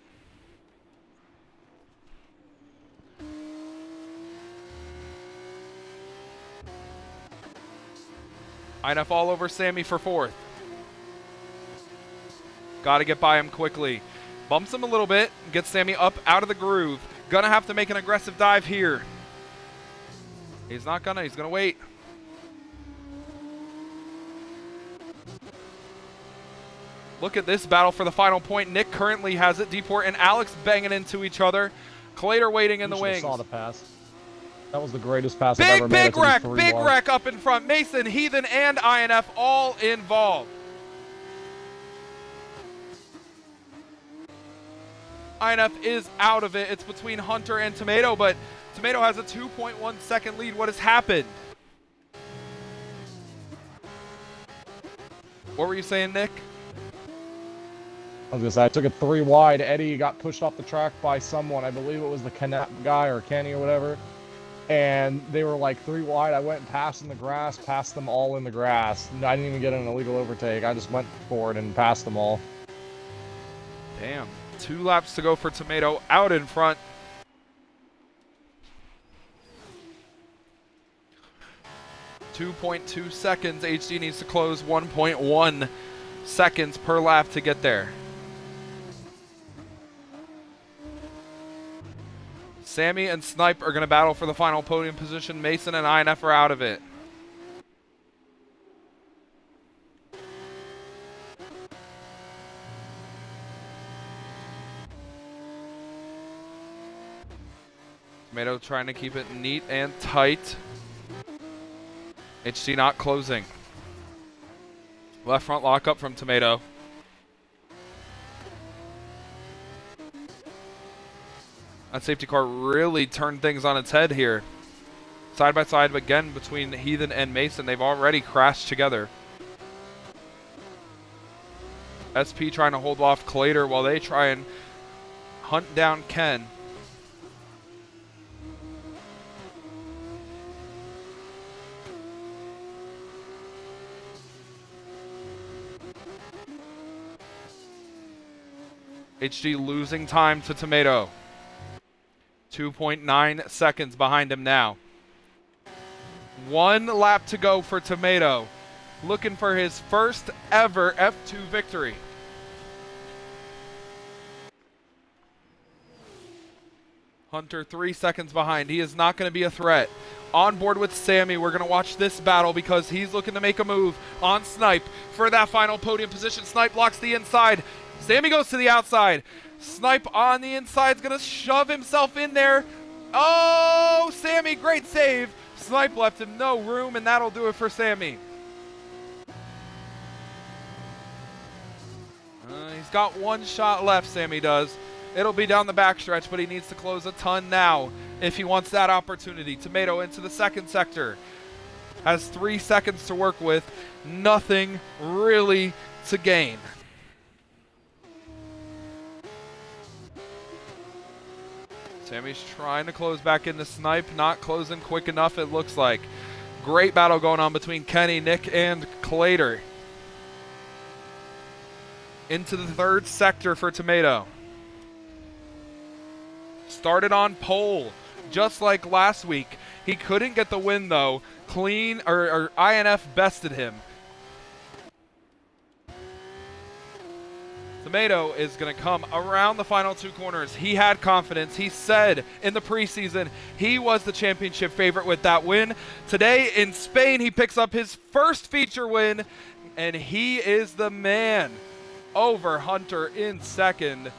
INF all over Sammy for 4th. Got to get by him quickly. Bumps him a little bit, gets Sammy up out of the groove. Gonna have to make an aggressive dive here. He's not gonna, he's gonna wait. Look at this battle for the final point. Nick currently has it. Deport and Alex banging into each other. Clader waiting in the wings. Saw the pass. That was the greatest pass I've ever made. Big wreck up in front. Mason, Heathen, and INF all involved. INF is out of it. It's between Hunter and Tomato, but Tomato has a 2.1 second lead. What has happened? What were you saying, Nick? I was gonna say, I took it 3 wide. Eddie got pushed off the track by someone. I believe it was the Canap guy or Kenny or whatever. And they were like 3 wide. I went and passed in the grass, passed them all in the grass. I didn't even get an illegal overtake. I just went forward and passed them all. Damn. 2 laps to go for Tomato out in front. .2 seconds. HD needs to close 1.1 seconds per lap to get there. Sammy and Snipe are going to battle for the final podium position. Mason and INF are out of it. Tomato trying to keep it neat and tight. HC not closing. Left front lock up from Tomato. That safety car really turned things on its head here. Side by side again between Heathen and Mason. They've already crashed together. SP trying to hold off Clader while they try and hunt down Ken. HD losing time to Tomato. 2.9 seconds behind him now. 1 lap to go for Tomato. Looking for his first ever F2 victory. Hunter 3 seconds behind. He is not going to be a threat. On board with Sammy, we're going to watch this battle because he's looking to make a move on Snipe for that final podium position. Snipe blocks the inside. Sammy goes to the outside. Snipe on the inside is going to shove himself in there. Oh, Sammy, great save. Snipe left him no room, and that'll do it for Sammy. He's got 1 shot left, Sammy does. It'll be down the backstretch, but he needs to close a ton now if he wants that opportunity. Tomato into the second sector. Has 3 seconds to work with. Nothing really to gain. Sammy's trying to close back into Snipe. Not closing quick enough, it looks like. Great battle going on between Kenny, Nick, and Clader. Into the third sector for Tomato. Started on pole, just like last week. He couldn't get the win though. Clean, or INF bested him. Tomato is going to come around the final 2 corners. He had confidence. He said in the preseason he was the championship favorite with that win. Today in Spain, he picks up his first feature win, and he is the man over Hunter in second.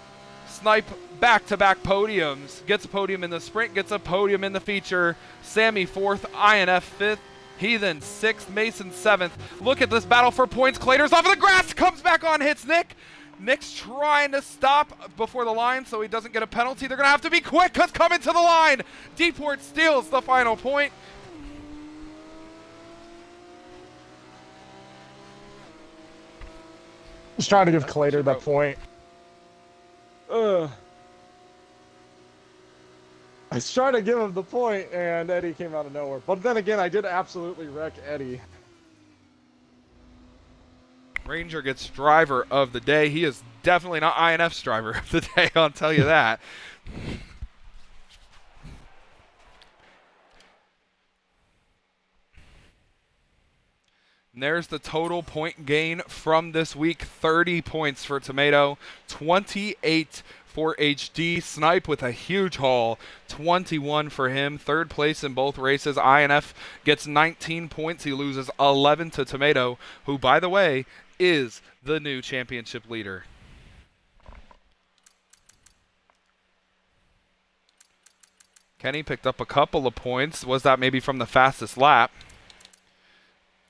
Snipe back-to-back podiums. Gets a podium in the sprint, gets a podium in the feature. Sammy 4th, INF 5th. Heathen 6th, Mason 7th. Look at this battle for points. Clader's off of the grass, comes back on, hits Nick. Nick's trying to stop before the line so he doesn't get a penalty. They're going to have to be quick because coming to the line. Deeport steals the final point. Just trying to give Clader that point. I was trying to give him the point, and Eddie came out of nowhere. But then again, I did absolutely wreck Eddie. Ranger gets driver of the day. He is definitely not INF's driver of the day, I'll tell you that. And there's the total point gain from this week. 30 points for Tomato, 28 for HD. Snipe with a huge haul, 21 for him. Third place in both races. INF gets 19 points. He loses 11 to Tomato, who, by the way, is the new championship leader. Kenny picked up a couple of points. Was that maybe from the fastest lap?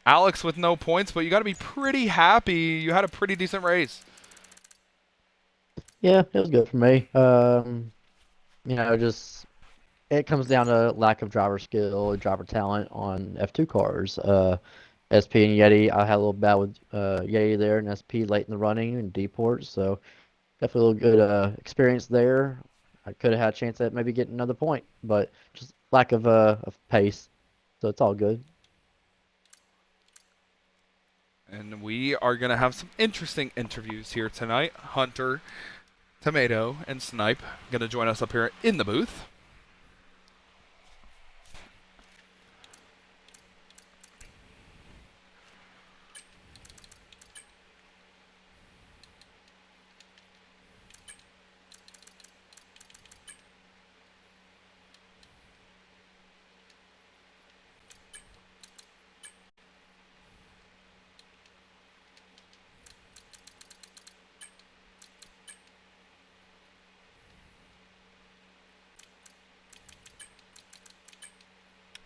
Alex with no points, but you got to be pretty happy. You had a pretty decent race. Yeah, it was good for me. Just it comes down to lack of driver skill, driver talent on F2 cars. SP and Yeti, I had a little bad with Yeti there, and SP late in the running and Deport, so definitely a little good experience there. I could have had a chance at maybe getting another point, but just lack of pace, so it's all good. And we are going to have some interesting interviews here tonight. Hunter, Tomato, and Snipe going to join us up here in the booth.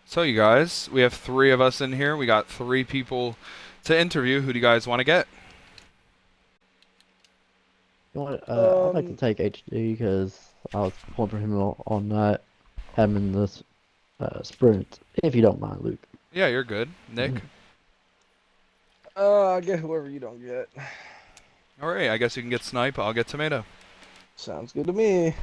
So you guys, we have 3 of us in here. We got 3 people to interview. Who do you guys want to get? You know what? I'd like to take HD because I was pulling for him on that, having this sprint. If you don't mind, Luke. Yeah, you're good. Nick? I get whoever you don't get. All right, I guess you can get Snipe. I'll get Tomato. Sounds good to me.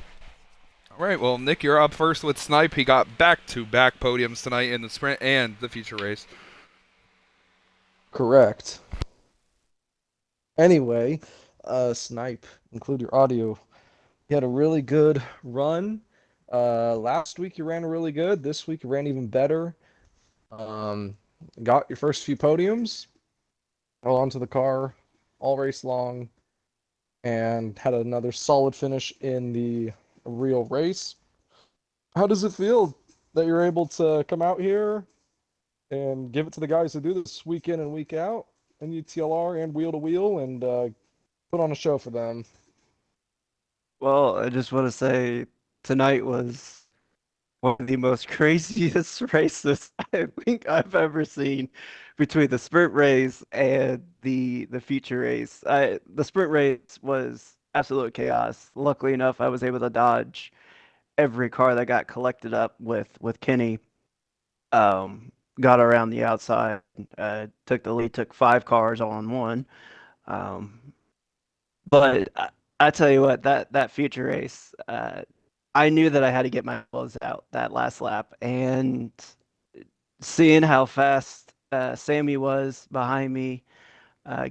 All right, well, Nick, you're up first with Snipe. He got back-to-back podiums tonight in the sprint and the feature race. Correct. Anyway, Snipe, include your audio. You had a really good run. Last week you ran really good. This week you ran even better. Got your first few podiums. Held onto the car all race long. And had another solid finish in the real race. How does it feel that you're able to come out here and give it to the guys who do this week in and week out in UTLR and wheel to wheel and put on a show for them? Well, I just want to say tonight was one of the most craziest races I think I've ever seen between the sprint race and the feature race. The sprint race was absolute chaos. Luckily enough, I was able to dodge every car that got collected up with Kenny. Um, got around the outside, took the lead, took 5 cars all in one. Um, but I tell you what, that future race, I knew that I had to get my elbows out that last lap, and seeing how fast Sammy was behind me,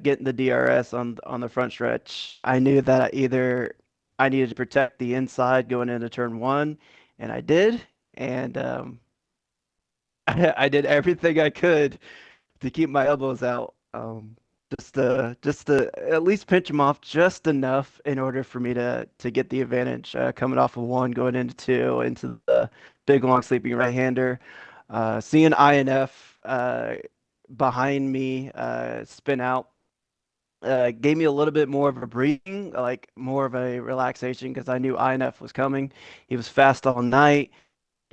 getting the DRS on the front stretch, I knew that either I needed to protect the inside going into turn one, and I did, and I did everything I could to keep my elbows out, just to at least pinch them off just enough in order for me to get the advantage, coming off of one, going into two, into the big long sleeping right-hander. Seeing INF behind me spin out gave me a little bit more of a breathing, like more of a relaxation, because I knew INF was coming. He was fast all night.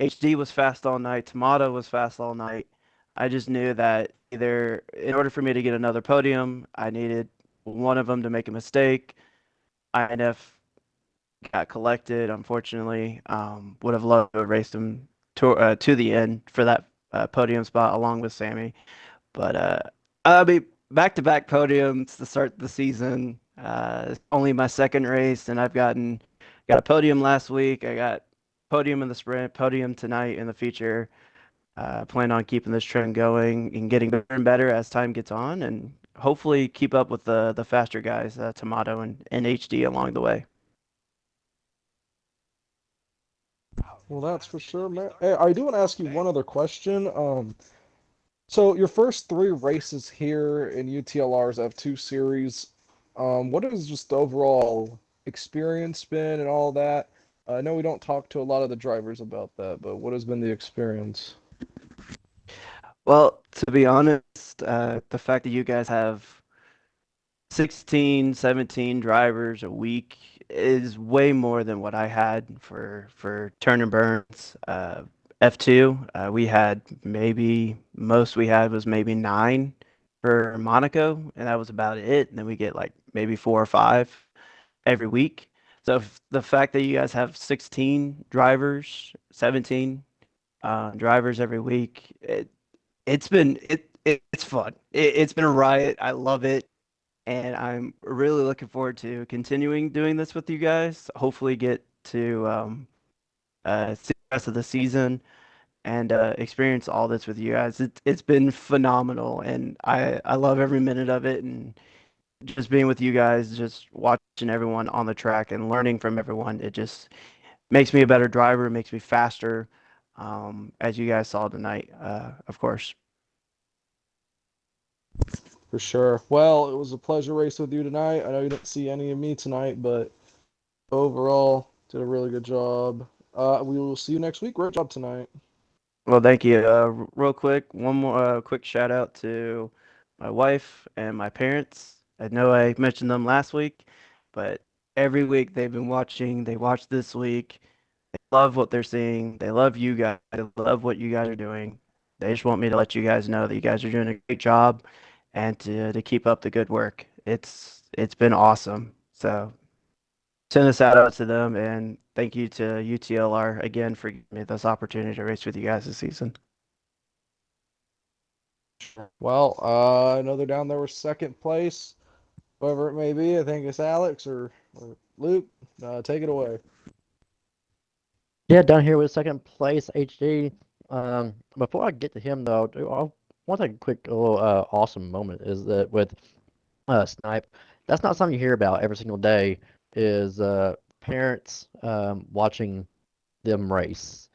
HD was fast all night. Tomato was fast all night. I just knew that either in order for me to get another podium, I needed one of them to make a mistake. INF got collected, unfortunately. Would have loved to have raced him to the end for that podium spot along with Sammy. But I mean, back-to-back podiums to start the season. Only my second race, and got a podium last week. I got podium in the sprint, podium tonight in the feature. Plan on keeping this trend going and getting better and better as time gets on, and hopefully keep up with the faster guys, Tomato and HD along the way. Well, that's for sure, man. Hey, I do want to ask you one other question. So your first 3 races here in UTLR's F2 series, what has just the overall experience been and all that? I know we don't talk to a lot of the drivers about that, but what has been the experience? Well, to be honest, the fact that you guys have 16, 17 drivers a week is way more than what I had for Turner Burns. F2, we had maybe most we had was maybe 9 for Monaco, and that was about it. And then we get like maybe 4 or 5 every week. So the fact that you guys have 16 drivers, 17 drivers every week, it's fun. It's been a riot. I love it, and I'm really looking forward to continuing doing this with you guys. Hopefully, get to see the rest of the season and experience all this with you guys. It's been phenomenal, and I love every minute of it. And just being with you guys, just watching everyone on the track and learning from everyone, it just makes me a better driver. It makes me faster, as you guys saw tonight, of course. For sure. Well, it was a pleasure racing with you tonight. I know you didn't see any of me tonight, but overall, did a really good job. We will see you next week. Great job tonight. Well, thank you. Real quick, one more quick shout out to my wife and my parents. I know I mentioned them last week, but every week they've been watching. They watched this week. They love what they're seeing. They love you guys. They love what you guys are doing. They just want me to let you guys know that you guys are doing a great job and to keep up the good work. It's been awesome. So send a shout out to them, and thank you to UTLR again for giving me this opportunity to race with you guys this season. Well, I know they're down there with second place, whoever it may be. I think it's Alex or Luke. Take it away. Yeah, down here with second place, HD. Before I get to him though, I want to take a quick little awesome moment is that with Snipe, that's not something you hear about every single day. Is parents watching them race.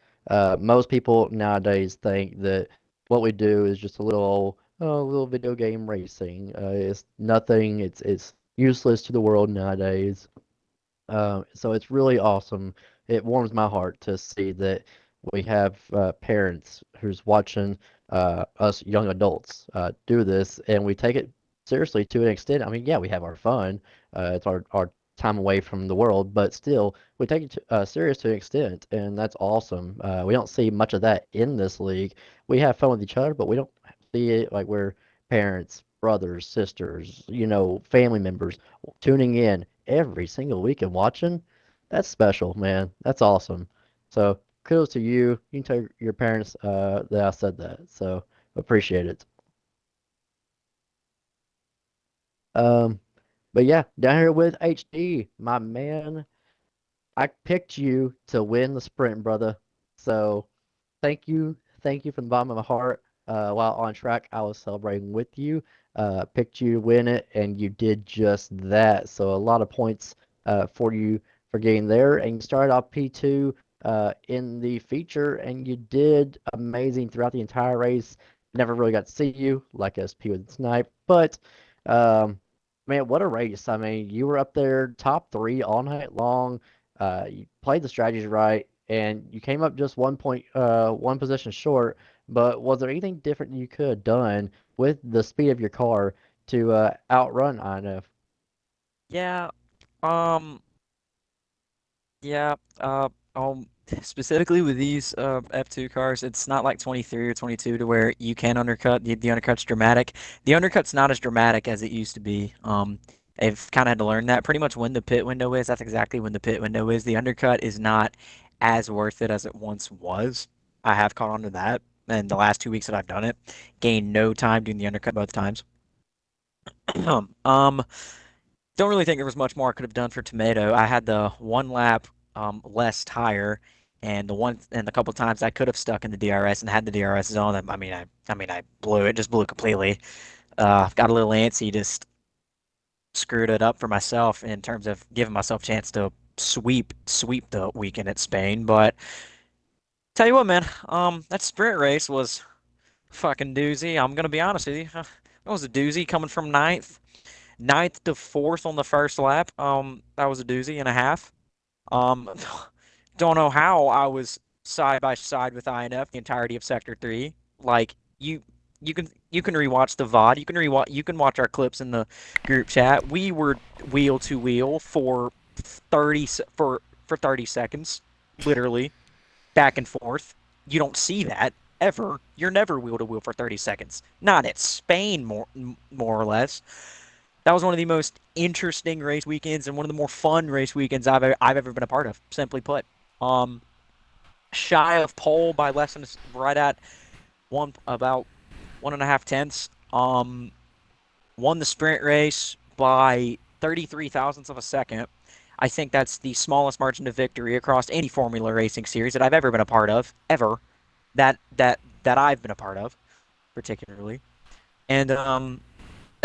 Most people nowadays think that what we do is just a little video game racing. It's nothing. It's useless to the world nowadays. So it's really awesome. It warms my heart to see that we have parents who's watching us young adults do this, and we take it seriously to an extent. I mean, yeah, we have our fun. It's our time away from the world, but still, we take it serious to an extent, and that's awesome. We don't see much of that in this league. We have fun with each other, but we don't see it like we're parents, brothers, sisters, family members tuning in every single week and watching, that's special, man. That's awesome. So kudos to you. You can tell your parents that I said that. So appreciate it. Um, but yeah, down here with HD, my man. I picked you to win the sprint, brother. So thank you from the bottom of my heart. While on track, I was celebrating with you. Picked you to win it, and you did just that. So a lot of points for you for getting there. And you started off P2 in the feature, and you did amazing throughout the entire race. Never really got to see you like SP with Snipe, but um, man, what a race! I mean, you were up there top three all night long. You played the strategies right, and you came up just 1 position short. But was there anything different you could have done with the speed of your car to outrun INF? Yeah, um, yeah, specifically with these F2 cars, it's not like 23 or 22 to where you can undercut. The undercut's dramatic. The undercut's not as dramatic as it used to be. They've kind of had to learn that. Pretty much when the pit window is, that's exactly when the pit window is. The undercut is not as worth it as it once was. I have caught on to that, and the last 2 weeks that I've done it, gained no time doing the undercut both times. Um, don't really think there was much more I could have done for Tomato. I had the one lap less tire, and the couple times I could have stuck in the DRS and had the DRS zone. I blew it, just blew it completely. Got a little antsy, just screwed it up for myself in terms of giving myself a chance to sweep the weekend at Spain. But tell you what, man, that sprint race was fucking doozy. I'm gonna be honest with you. That was a doozy coming from ninth to fourth on the first lap. That was a doozy and a half. Um, don't know how I was side by side with INF the entirety of Sector 3. Like you can rewatch the VOD. You can watch our clips in the group chat. We were wheel to wheel for 30 seconds, literally back and forth. You don't see that ever. You're never wheel to wheel for 30 seconds. Not at Spain, more or less. That was one of the most interesting race weekends and one of the more fun race weekends I've ever been a part of. Simply put, shy of pole by less than right at about 1.5 tenths. Won the sprint race by 33 thousandths of a second. I think that's the smallest margin of victory across any Formula Racing series that I've ever been a part of, ever. That I've been a part of, particularly, and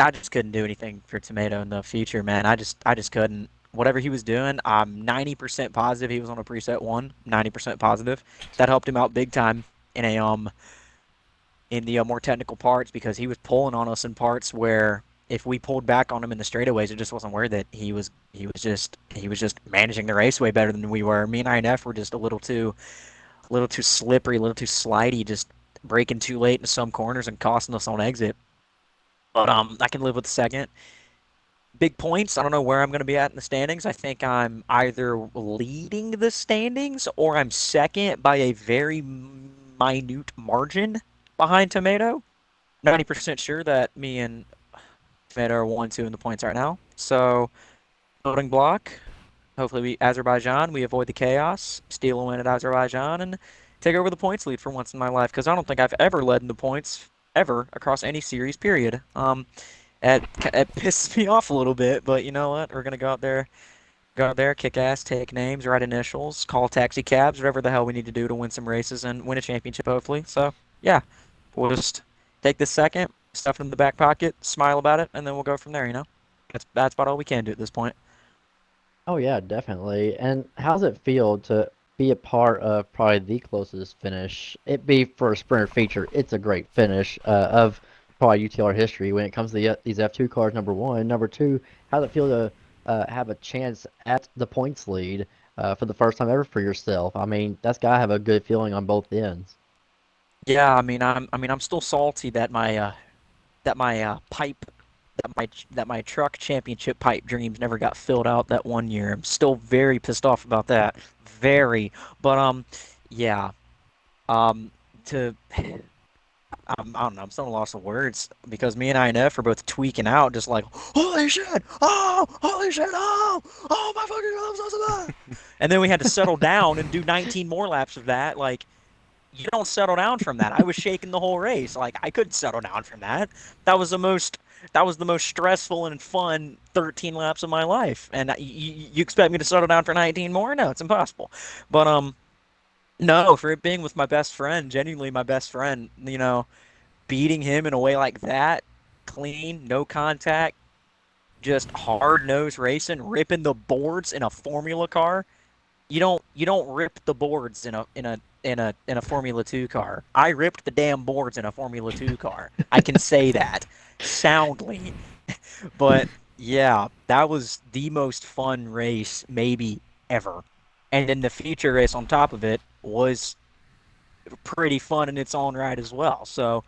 I just couldn't do anything for Tomato in the future, man. I just couldn't. Whatever he was doing, I'm 90% positive he was on a preset 1. 90% positive. That helped him out big time in the more technical parts because he was pulling on us in parts where if we pulled back on him in the straightaways, it just wasn't worth it. He was just managing the race way better than we were. Me and INF were just a little too slippery, a little too slidey, just braking too late in some corners and costing us on exit. But I can live with the second. Big points. I don't know where I'm going to be at in the standings. I think I'm either leading the standings or I'm second by a very minute margin behind Tomato. 90% sure that me and Tomato are 1-2 in the points right now. So, voting block. Hopefully, Azerbaijan, we avoid the chaos, steal a win at Azerbaijan, and take over the points lead for once in my life. Because I don't think I've ever led in the points ever across any series, period. It pisses me off a little bit, but you know what? We're gonna go out there, kick ass, take names, write initials, call taxi cabs, whatever the hell we need to do to win some races and win a championship, hopefully. So yeah, we'll just take this second, stuff it in the back pocket, smile about it, and then we'll go from there. You know, that's about all we can do at this point. Oh yeah, definitely. And how's it feel to be a part of probably the closest finish? It be for a sprinter feature, it's a great finish of probably UTR history when it comes to these F2 cars. Number one, number two, how's it feel to have a chance at the points lead for the first time ever for yourself? I mean, that's gotta have a good feeling on both ends. Yeah, I'm still salty that my pipe that my truck championship pipe dreams never got filled out that one year. I'm still very pissed off about that. Very. But yeah. To I don't know. I'm still at a loss of words because me and INF are both tweaking out, just like, holy shit! Oh, holy shit! Oh my fucking god! I'm so bad. And then we had to settle down and do 19 more laps of that. Like, you don't settle down from that. I was shaking the whole race. Like, I couldn't settle down from that. That was the most. That was the most stressful and fun 13 laps of my life. And you expect me to settle down for 19 more? No, it's impossible. But no, for it being with my best friend, genuinely my best friend, beating him in a way like that, clean, no contact, just hard nose racing, ripping the boards in a Formula car. You don't rip the boards in a Formula 2 car. I ripped the damn boards in a Formula 2 car. I can say that soundly. But yeah, that was the most fun race maybe ever. And then the feature race on top of it was pretty fun in its own right as well. So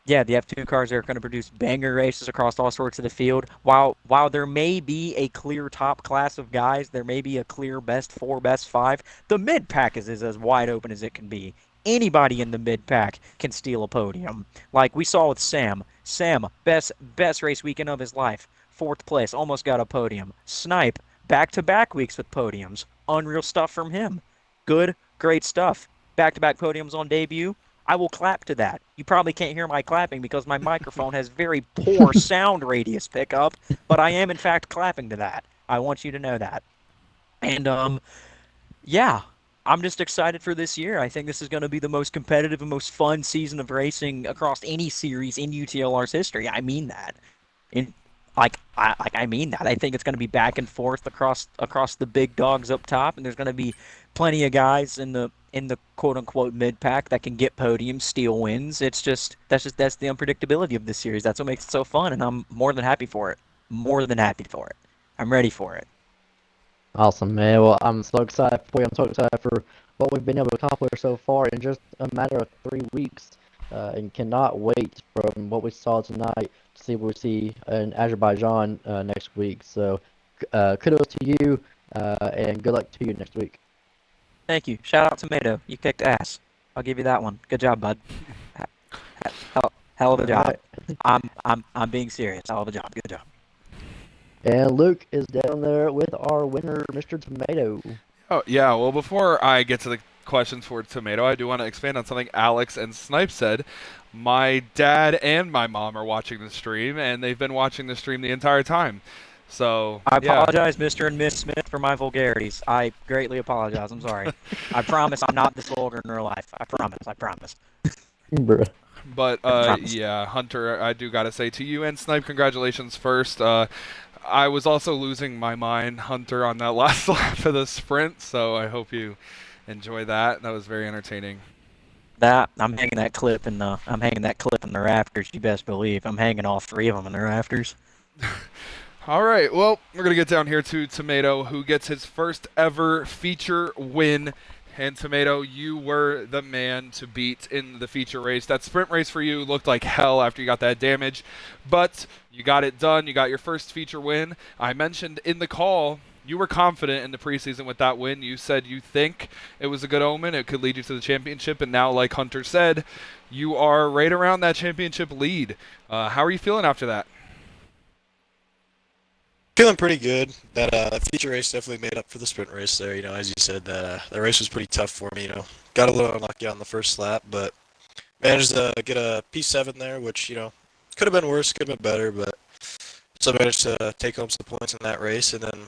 yeah, the F2 cars are going to produce banger races across all sorts of the field. While there may be a clear top class of guys, there may be a clear best four, best five. The mid pack is as wide open as it can be. Anybody in the mid pack can steal a podium, like we saw with Sam. Sam, best race weekend of his life, 4th place, almost got a podium. Snipe, back-to-back weeks with podiums, unreal stuff from him. Good, great stuff. Back-to-back podiums on debut. I will clap to that. You probably can't hear my clapping because my microphone has very poor sound radius pickup, but I am in fact clapping to that. I want you to know that. And yeah, I'm just excited for this year. I think this is going to be the most competitive and most fun season of racing across any series in UTLR's history. I mean that. I mean that. I think it's going to be back and forth across the big dogs up top, and there's going to be plenty of guys in the quote unquote mid pack that can get podiums, steal wins. That's the unpredictability of this series. That's what makes it so fun, and I'm more than happy for it. More than happy for it. I'm ready for it. Awesome, man. Well, I'm so excited for you. I'm so excited for what we've been able to accomplish so far in just a matter of 3 weeks, and cannot wait from what we saw tonight to see what we see in Azerbaijan next week. So, kudos to you, and good luck to you next week. Thank you. Shout out Tomato. You kicked ass. I'll give you that one. Good job, bud. Hell of a job. I'm being serious. Hell of a job. Good job. And Luke is down there with our winner, Mr. Tomato. Oh, yeah. Well, before I get to the questions for Tomato, I do want to expand on something Alex and Snipe said. My dad and my mom are watching the stream, and they've been watching the stream the entire time. So, I yeah. apologize, Mr. and Miss Smith, for my vulgarities. I greatly apologize. I'm sorry. I promise I'm not this vulgar in real life. I promise. Bruh. But, Promise. yeah, Hunter, I do got to say to you and Snipe, congratulations first. I was also losing my mind, Hunter, on that last lap of the sprint, so I hope you enjoy that. That was very entertaining. I'm hanging that clip in the rafters. You best believe I'm hanging all 3 of them in the rafters. All right, well, we're going to get down here to Tomato, who gets his first ever feature win. And Tomato, you were the man to beat in the feature race. That sprint race for you looked like hell after you got that damage, but you got it done. You got your first feature win. I mentioned in the call you were confident in the preseason with that win. You said you think it was a good omen. It could lead you to the championship, and now, like Hunter said, you are right around that championship lead. How are you feeling after that? Feeling pretty good. That feature race definitely made up for the sprint race there. As you said, that race was pretty tough for me. Got a little unlucky on the first lap, but managed to get a P7 there, which could have been worse, could have been better, but still managed to take home some points in that race. And then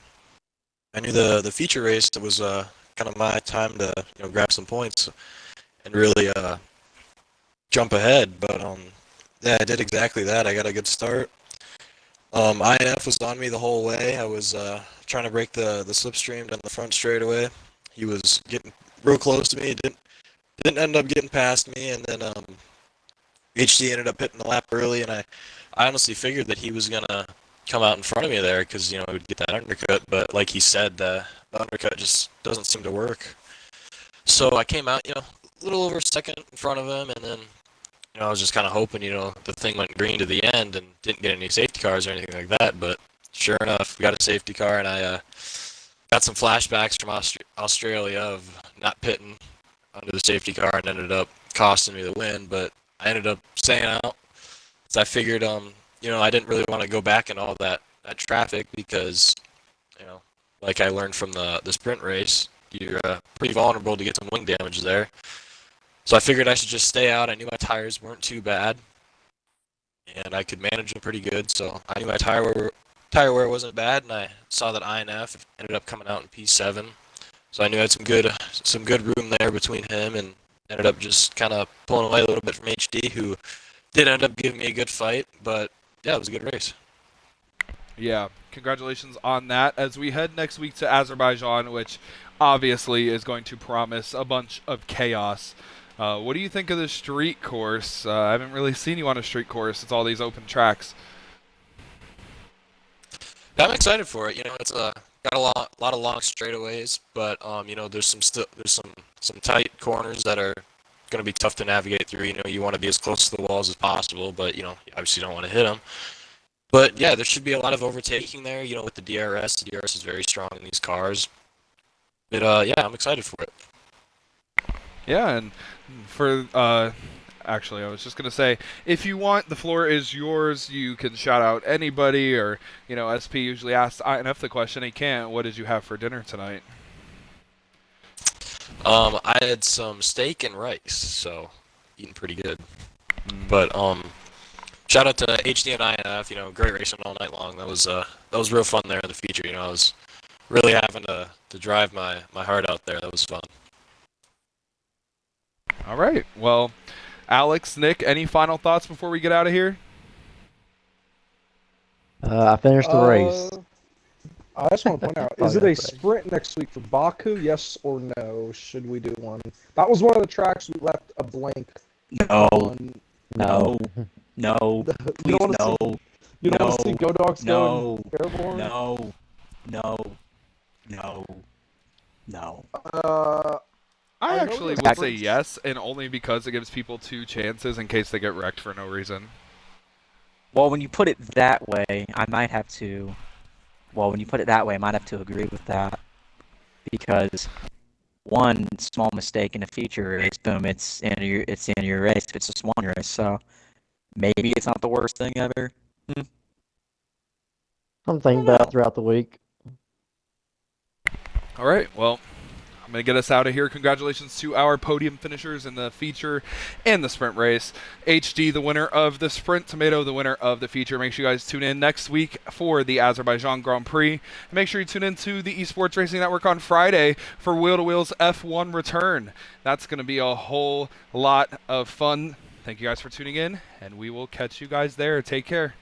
I knew the feature race was kind of my time to grab some points and really jump ahead. But yeah, I did exactly that. I got a good start. INF was on me the whole way. I was trying to break the slipstream down the front straightaway. He was getting real close to me. Didn't end up getting past me, and then HD ended up hitting the lap early, and I honestly figured that he was gonna come out in front of me there because he would get that undercut. But like he said, the undercut just doesn't seem to work. So I came out, a little over second in front of him, and then I was just kind of hoping, the thing went green to the end and didn't get any safety cars or anything like that. But sure enough, we got a safety car, and I got some flashbacks from Australia of not pitting under the safety car and ended up costing me the win. But I ended up staying out. So I figured, I didn't really want to go back in all that traffic because, like I learned from the sprint race, you're pretty vulnerable to get some wing damage there. So I figured I should just stay out. I knew my tires weren't too bad, and I could manage them pretty good. So I knew my tire wear wasn't bad, and I saw that INF ended up coming out in P7. So I knew I had some good room there between him, and ended up just kind of pulling away a little bit from HD, who did end up giving me a good fight. But yeah, it was a good race. Yeah, congratulations on that as we head next week to Azerbaijan, which obviously is going to promise a bunch of chaos. What do you think of the street course? I haven't really seen you on a street course. It's all these open tracks. I'm excited for it. It's got a lot of long straightaways, but there's some tight corners that are going to be tough to navigate through. You want to be as close to the walls as possible, but you obviously don't want to hit them. But yeah, there should be a lot of overtaking there. With the DRS. The DRS is very strong in these cars. But yeah, I'm excited for it. Yeah, and for actually, I was just gonna say, if you want, the floor is yours. You can shout out anybody, or SP usually asks INF the question. He can't. What did you have for dinner tonight? I had some steak and rice, so eating pretty good. But shout out to HD and INF. Great racing all night long. That was real fun there in the feature. I was really having to drive my heart out there. That was fun. All right. Well, Alex, Nick, any final thoughts before we get out of here? I finished the race. I just want to point out, is it a sprint next week for Baku, yes or no? Should we do one? That was one of the tracks we left a blank No. on. No. No. You Please, don't no. You don't want to see No. Go Dogs No. going airborne? No. No. No. No. I I know actually there's would say difference. yes, and only because it gives people 2 chances in case they get wrecked for no reason. Well, when you put it that way, I might have to. Well, when you put it that way, I might have to agree with that, because one small mistake in a feature race, boom, it's in your race. It's just one race, so maybe it's not the worst thing ever. I'm thinking about it throughout the week. All right. Well, I'm going to get us out of here. Congratulations to our podium finishers in the feature and the sprint race. HD, the winner of the sprint. Tomato, the winner of the feature. Make sure you guys tune in next week for the Azerbaijan Grand Prix. And make sure you tune in to the Esports Racing Network on Friday for Wheel to Wheel's F1 return. That's going to be a whole lot of fun. Thank you guys for tuning in, and we will catch you guys there. Take care.